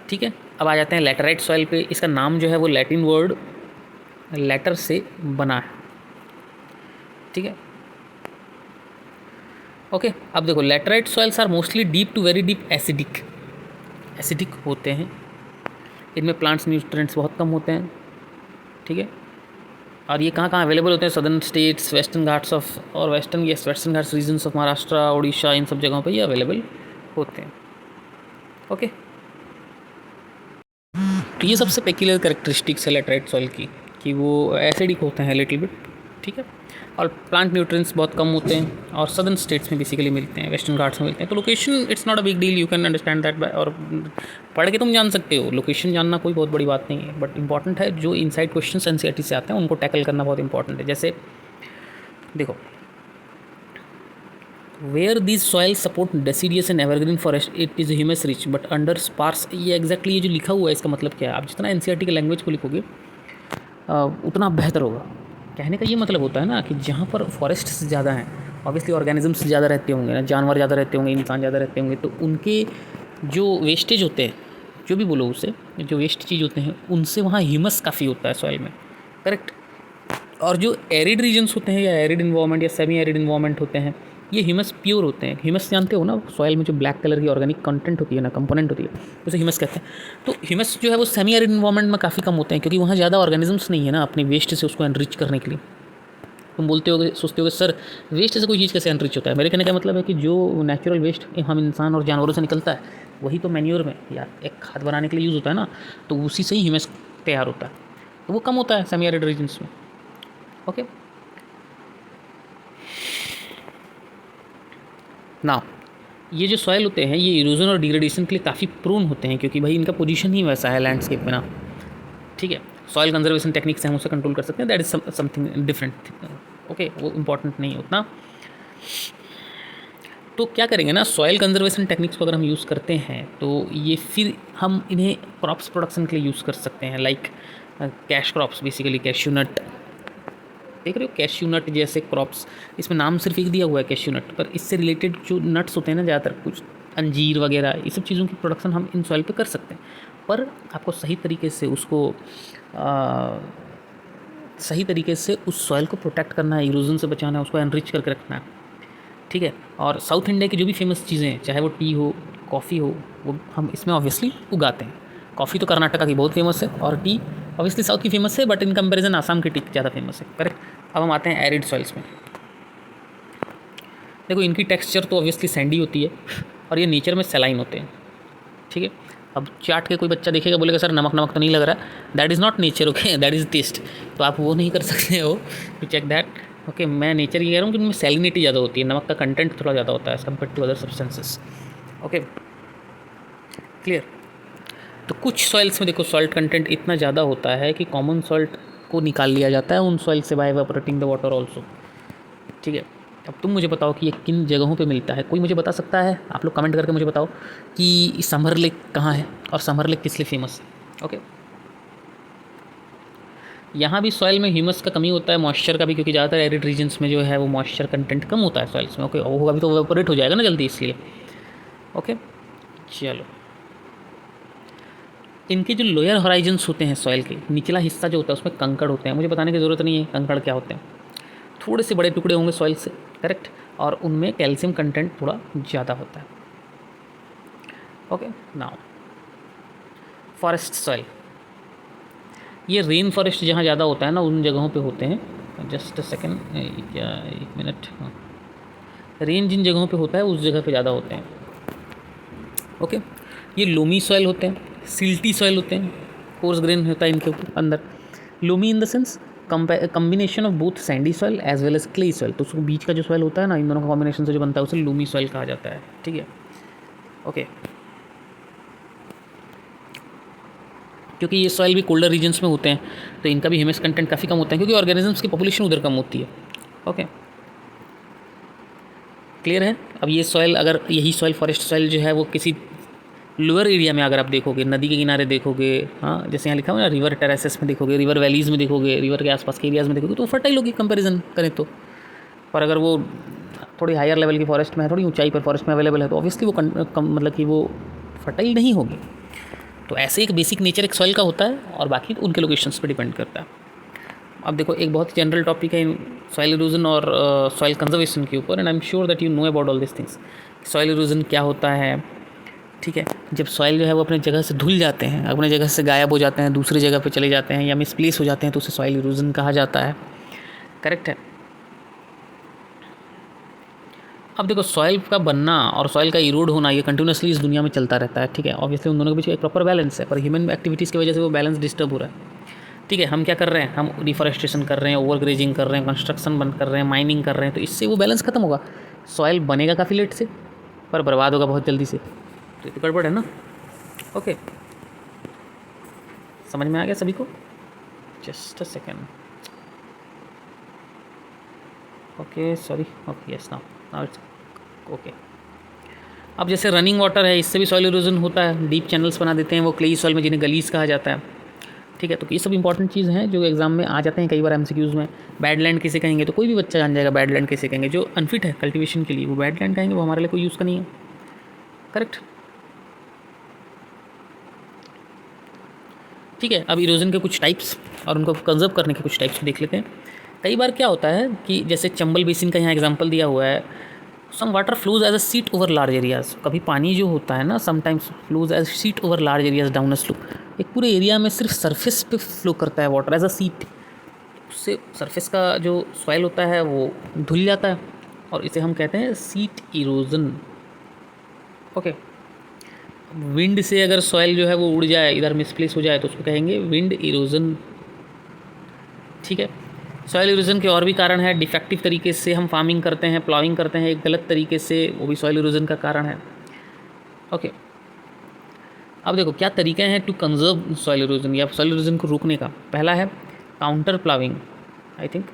S1: ठीक है, अब आ जाते हैं लैटेराइट सॉइल पे। इसका नाम जो है वो लैटिन वर्ड लेटर से बना है। ठीक है, ओके, अब देखो laterite soils are mostly deep to very deep acidic होते हैं, इनमें प्लांट्स न्यूट्रिएंट्स बहुत कम होते हैं। ठीक है, और ये कहाँ अवेलेबल होते हैं, southern states, western Ghats of और western Ghats regions of Maharashtra, Orissa, इन सब जगहों पे ये अवेलेबल होते हैं। ओके, तो ये सबसे पेक्यूलियर कैरेक्टरिस्टिक्स है लैटेराइट सॉइल की, कि वो एसिडिक होते हैं लिटिल बिट। ठीक है, और प्लांट न्यूट्रिएंट्स बहुत कम होते हैं, और सदर्न स्टेट्स में बेसिकली मिलते हैं, वेस्टर्न घाट्स में मिलते हैं। तो location it's not a big deal, you can understand that, और पढ़ के तुम जान सकते हो, लोकेशन जानना कोई बहुत बड़ी बात नहीं है, बट इंपॉर्टेंट है जो इनसाइड क्वेश्चन एनसीईआरटी से आते हैं उनको टैकल करना बहुत इंपॉर्टेंट है। जैसे देखो where this soil support deciduous and evergreen forest it is humus rich but under sparse. ये एग्जैक्टली ये जो लिखा हुआ है इसका मतलब क्या है? आप जितना एनसीईआरटी के लैंग्वेज को लिखोगे उतना बेहतर होगा। कहने का ये मतलब होता है ना कि जहाँ पर फॉरेस्ट्स ज़्यादा हैं, ऑब्वियसली ऑर्गेनिजम्स ज़्यादा रहते होंगे ना, जानवर ज़्यादा रहते होंगे, इंसान ज़्यादा रहते होंगे, तो उनके जो वेस्टेज होते हैं, जो भी बोलो उसे, जो वेस्ट चीज़ होते हैं, उनसे वहाँ ह्यूमस काफ़ी होता है सॉइल में। करेक्ट। और जो एरिड रीजन्स होते हैं या एरिड इन्वायरमेंट या सेमी एरिड इन्वायरमेंट होते हैं, ये ह्यूमस प्योर होते हैं। ह्यूमस जानते हो ना, सॉइल में जो ब्लैक कलर की ऑर्गेनिक कंटेंट होती है ना, कंपोनेंट होती है, उसे ह्यूमस कहते हैं। तो ह्यूमस जो है वो सेमी एरिड इन्वायरमेंट में काफ़ी कम होते हैं, क्योंकि वहाँ ज़्यादा ऑर्गेनिजम्स नहीं है ना अपने वेस्ट से उसको एनरिच करने के लिए। तुम बोलते होगे, सोचते होगे सर वेस्ट से कोई चीज़ कैसे एनरिच होता है? मेरे कहने का मतलब है कि जो नेचुरल वेस्ट हम इंसान और जानवरों से निकलता है, वही तो मैन्योर में या एक खाद बनाने के लिए यूज़ होता है ना, तो उसी से ही ह्यूमस तैयार होता है। तो वो कम होता है सेमी एरिड रीजन्स में। ओके, ना ये जो सॉइल होते हैं ये इरोजन और डिग्रेडेशन के लिए काफ़ी प्रोन होते हैं, क्योंकि भाई इनका पोजीशन ही वैसा है लैंडस्केप में ना। ठीक है, सॉइल कंजर्वेशन टेक्निक से हम उसे कंट्रोल कर सकते हैं, that is something different. Okay, वो इम्पॉर्टेंट नहीं उतना। तो क्या करेंगे ना, सॉइल कंजर्वेशन टेक्निक्स को अगर हम यूज़ करते हैं तो ये फिर हम इन्हें क्रॉप्स प्रोडक्शन के लिए यूज़ कर सकते हैं, like cash crops, basically cashew nut. देख रहे हो, कैश्यू नट जैसे क्रॉप्स, इसमें नाम सिर्फ एक दिया हुआ है कैश्यू नट, पर इससे रिलेटेड जो नट्स होते हैं ना, ज़्यादातर कुछ अंजीर वगैरह, ये सब चीज़ों की प्रोडक्शन हम इन सॉइल पे कर सकते हैं। पर आपको सही तरीके से उसको सही तरीके से उस सॉइल को प्रोटेक्ट करना है, इरोजन से बचाना है, उसको एनरिच करके रखना है। ठीक है, और साउथ इंडिया की जो भी फेमस चीज़ें हैं, चाहे वो टी हो, कॉफ़ी हो, वो हम इसमें ऑब्वियसली उगाते हैं। कॉफ़ी तो कर्नाटका की बहुत फेमस है और टी ऑब्वियसली साउथ की फेमस है, बट इन कंपैरिजन आसाम की टी ज़्यादा फेमस है। करेक्ट। अब हम आते हैं एरिड सॉइल्स में। देखो, इनकी टेक्सचर तो ऑब्वियसली सैंडी होती है और ये नेचर में सेलाइन होते हैं। ठीक है, अब चाट के कोई बच्चा देखेगा, बोलेगा सर नमक नमक तो नहीं लग रहा, that is not nature, okay, that is test. तो आप वो नहीं कर सकते हो टू चेक दैट। ओके, मैं नेचर ये कह रहा हूँ कि उनमें सैलिनिटी ज़्यादा होती है, नमक का कंटेंट थोड़ा ज़्यादा होता है as compare to other substances. Okay, clear. तो कुछ सॉइल्स में देखो सॉल्ट कंटेंट इतना ज़्यादा होता है कि कॉमन सॉल्ट को निकाल लिया जाता है उन सॉइल से by evaporating the water also. ठीक है, अब तुम मुझे बताओ कि ये किन जगहों पे मिलता है? कोई मुझे बता सकता है? आप लोग कमेंट करके मुझे बताओ कि समर लेक कहाँ है और समर लेक किस लिए फेमस है। ओके, यहाँ भी सॉइल में ह्यूमस का कमी होता है, मॉइस्चर का भी, क्योंकि ज़्यादातर एरिड रीजन्स में जो है वो मॉइस्चर कंटेंट कम होता है सॉइल्स में। ओके, वो होगा भी तो इवेपोरेट हो जाएगा ना जल्दी, इसलिए। ओके, चलो, इनके जो लोअर हॉराइजन्स होते हैं सॉइल के, निचला हिस्सा जो होता है उसमें कंकड़ होते हैं। मुझे बताने की ज़रूरत नहीं है कंकड़ क्या होते हैं, थोड़े से बड़े टुकड़े होंगे सॉइल से। करेक्ट, और उनमें कैल्शियम कंटेंट थोड़ा ज़्यादा होता है। ओके, नाउ फॉरेस्ट सॉइल, ये रेन फॉरेस्ट जहाँ ज़्यादा होता है ना, उन जगहों पे होते हैं। जस्ट अ सेकेंड, क्या, एक मिनट। हाँ, रेन जिन जगहों पे होता है उस जगह पे ज़्यादा होते हैं। ओके, ये लोमी सॉइल होते हैं, सिल्टी सॉइल होते हैं, कोर्स ग्रेन होता है इनके अंदर। Loamy in the sense combination of both sandy soil as well as clay soil, तो उसको बीच का जो सॉइल होता है ना, इन दोनों का कॉम्बिनेशन से जो बनता है उसे लोमी सॉइल कहा जाता है। ठीक है, ओके, क्योंकि ये सॉइल भी कोल्डर रीजन्स में होते हैं तो इनका भी ह्यूमस कंटेंट काफ़ी कम होता है, क्योंकि ऑर्गेनिजम्स की पॉपुलेशन उधर कम होती है। ओके, क्लियर है। अब ये सॉइल, अगर यही सॉइल फॉरेस्ट सॉइल जो है वो किसी लोअर एरिया में अगर आप देखोगे, नदी के किनारे देखोगे, हाँ, जैसे यहाँ लिखा हुआ है ना, रिवर टेरेसेस में देखोगे, रिवर वैलीज़ में देखोगे, रिवर के आसपास के एरियाज़ में देखोगे, तो फर्टाइल होगी कंपैरिजन करें तो। पर अगर वो थोड़ी हायर लेवल की फॉरेस्ट में है, थोड़ी ऊंचाई पर फॉरेस्ट में अवेलेबल है, तो ऑब्वियसली वो मतलब कि वो फर्टाइल नहीं होगी। तो ऐसे एक बेसिक नेचर एक सॉइल का होता है और बाकी उनके लोकेशंस पे डिपेंड करता है। अब देखो, एक बहुत ही जनरल टॉपिक है सॉइल इरोजन और सॉइल कंजर्वेशन के ऊपर, and I am sure that you know about all this things. Soil erosion क्या होता है? ठीक है, जब सॉइल जो है वो अपने जगह से धुल जाते हैं, अपने जगह से गायब हो जाते हैं, दूसरी जगह पे चले जाते हैं या मिसप्लेस हो जाते हैं, तो उसे सॉइल इरोजन कहा जाता है। करेक्ट है। अब देखो, सॉइल का बनना और सॉइल का इरोड होना ये कंटिन्यूसली इस दुनिया में चलता रहता है। ठीक है, ऑब्वियसली उन दोनों के बीच एक प्रॉपर बैलेंस है, पर ह्यूमन एक्टिविटीज़ की वजह से वो बैलेंस डिस्टर्ब हो रहा है। ठीक है, हम क्या कर रहे हैं? हम डिफॉरेस्टेशन कर रहे हैं, ओवरग्रेजिंग कर रहे हैं, कंस्ट्रक्शन बंद कर रहे हैं, माइनिंग कर रहे हैं, तो इससे वो बैलेंस खत्म होगा। सॉइल बनेगा काफ़ी लेट से, पर बर्बाद होगा बहुत जल्दी से। तो ये तो गड़बड़ है ना। ओके, समझ में आ गया सभी को? Just a second. Okay, sorry. Okay, yes, now it's okay, अब जैसे रनिंग वाटर है, इससे भी सॉइल इरोजन होता है, डीप चैनल्स बना देते हैं वो क्लेई सॉइल में, जिन्हें गलीज कहा जाता है। ठीक है, तो ये सब इंपॉर्टेंट चीज़ हैं जो एग्जाम में आ जाते हैं कई बार एमसीक्यूज़ में। बैडलैंड किसे कहेंगे, तो कोई भी बच्चा जान जाएगा बैडलैंड किसे कहेंगे। जो अनफिट है कल्टीवेशन के लिए वो बैडलैंड कहेंगे, वो हमारे लिए कोई यूज़ का नहीं है। करेक्ट। ठीक है, अब इरोजन के कुछ टाइप्स और उनको कंजर्व करने के कुछ टाइप्स देख लेते हैं। कई बार क्या होता है कि जैसे चंबल बेसिन का यहाँ एग्जांपल दिया हुआ है, some water flows as a sheet over large areas. कभी पानी जो होता है ना, sometimes flows as sheet over large areas down a slope. एक पूरे एरिया में सिर्फ सरफेस पे फ्लो करता है वाटर एज अ सीट, उससे सरफेस का जो सॉइल होता है वो धुल जाता है और इसे हम कहते हैं सीट इरोजन। ओके, विंड से अगर सॉइल जो है वो उड़ जाए, इधर मिसप्लेस हो जाए, तो उसको कहेंगे विंड इरोजन। ठीक है, सॉइल इरोजन के और भी कारण है। डिफेक्टिव तरीके से हम फार्मिंग करते हैं, प्लाविंग करते हैं एक गलत तरीके से, वो भी सॉइल इरोजन का कारण है। ओके, अब देखो क्या तरीके हैं टू कंजर्व सॉइल इरोजन या सॉइल इरोजन को रोकने का। पहला है counter ploughing, I think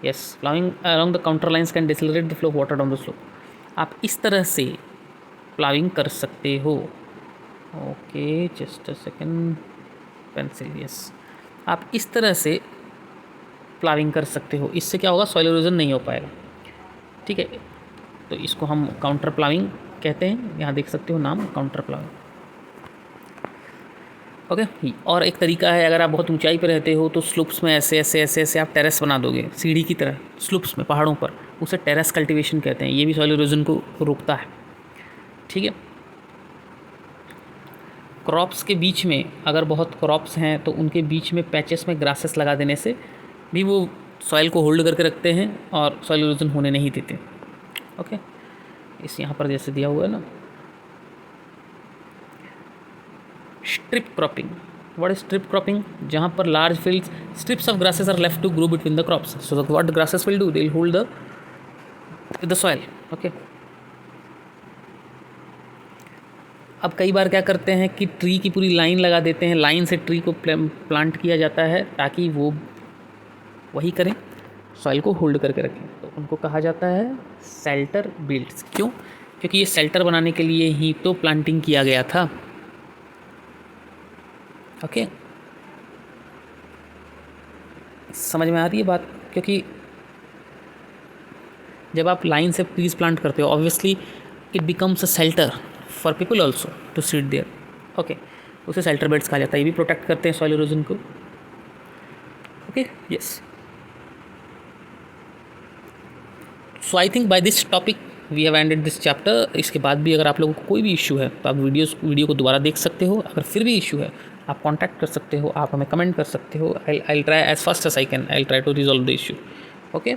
S1: yes, ploughing along the counter lines can decelerate the flow of water down the slope. आप इस तरह से प्लाविंग कर सकते हो। Okay, just a second, pencil, yes, आप इस तरह से प्लाविंग कर सकते हो। इससे क्या होगा, सॉइल इरोजन नहीं हो पाएगा। ठीक है, तो इसको हम काउंटर प्लाविंग कहते हैं। यहाँ देख सकते हो नाम, काउंटर प्लाविंग। ओके, और एक तरीका है, अगर आप बहुत ऊंचाई पर रहते हो तो स्लूप्स में ऐसे ऐसे ऐसे ऐसे आप टेरेस बना दोगे, सीढ़ी की तरह स्लूप्स में, पहाड़ों पर, उसे टेरेस कल्टीवेशन कहते हैं। ये भी सॉइल इरोजन को रोकता है। ठीक है, क्रॉप्स के बीच में अगर बहुत क्रॉप्स हैं तो उनके बीच में पैचेस में ग्रासेस लगा देने से भी वो सॉइल को होल्ड करके रखते हैं और सॉइल इरोजन होने नहीं देते। ओके, इस यहाँ पर जैसे दिया हुआ है ना, strip cropping. What is strip cropping? जहाँ पर large fields, strips of grasses are left to grow between the crops, so what the grasses will do, they will hold the soil. Okay, अब कई बार क्या करते हैं कि ट्री की पूरी लाइन लगा देते हैं, लाइन से ट्री को प्लांट किया जाता है ताकि वो वही करें, सॉइल को होल्ड करके रखें, तो उनको कहा जाता है शेल्टर बेल्ट्स। क्यों? क्योंकि ये शेल्टर बनाने के लिए ही तो प्लांटिंग किया गया था। ओके, समझ में आ रही है बात? क्योंकि जब आप लाइन से ट्रीज प्लांट करते हो, obviously it becomes a shelter for people also to sit there. Okay, उसे शेल्टर बेल्ट्स कहा जाता है। ये भी प्रोटेक्ट करते हैं सॉइल इरोजन को। Okay, yes, so I think by this topic we have ended this chapter. इसके बाद भी अगर आप लोगों को कोई भी इशू है तो आप वीडियो को दोबारा देख सकते हो। अगर फिर भी इशू है आप कांटेक्ट कर सकते हो, आप हमें कमेंट कर सकते हो। I try as fast as I can, I try to resolve the issue. Okay,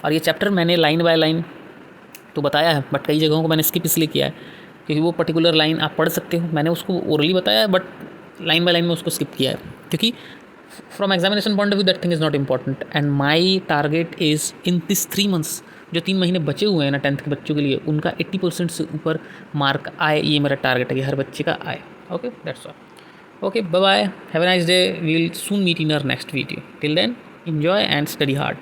S1: और ये चैप्टर मैंने लाइन बाय लाइन तो बताया है, बट कई जगहों को मैंने स्किप इसलिए किया है क्योंकि वो पर्टिकुलर लाइन आप पढ़ सकते हो। मैंने उसको ओरली बताया है, बट लाइन बाय लाइन में उसको स्किप किया है क्योंकि from examination point of view that thing is not important and my target is in this 3 months, जो 3 महीने बचे हुए हैं ना 10th के बच्चों के लिए, उनका 80% से ऊपर मार्क आए, ये मेरा टारगेट है कि हर बच्चे का आए। Okay, that's all. Okay, bye bye, have a nice day, we will soon meet in our next video. Till then, enjoy and study hard.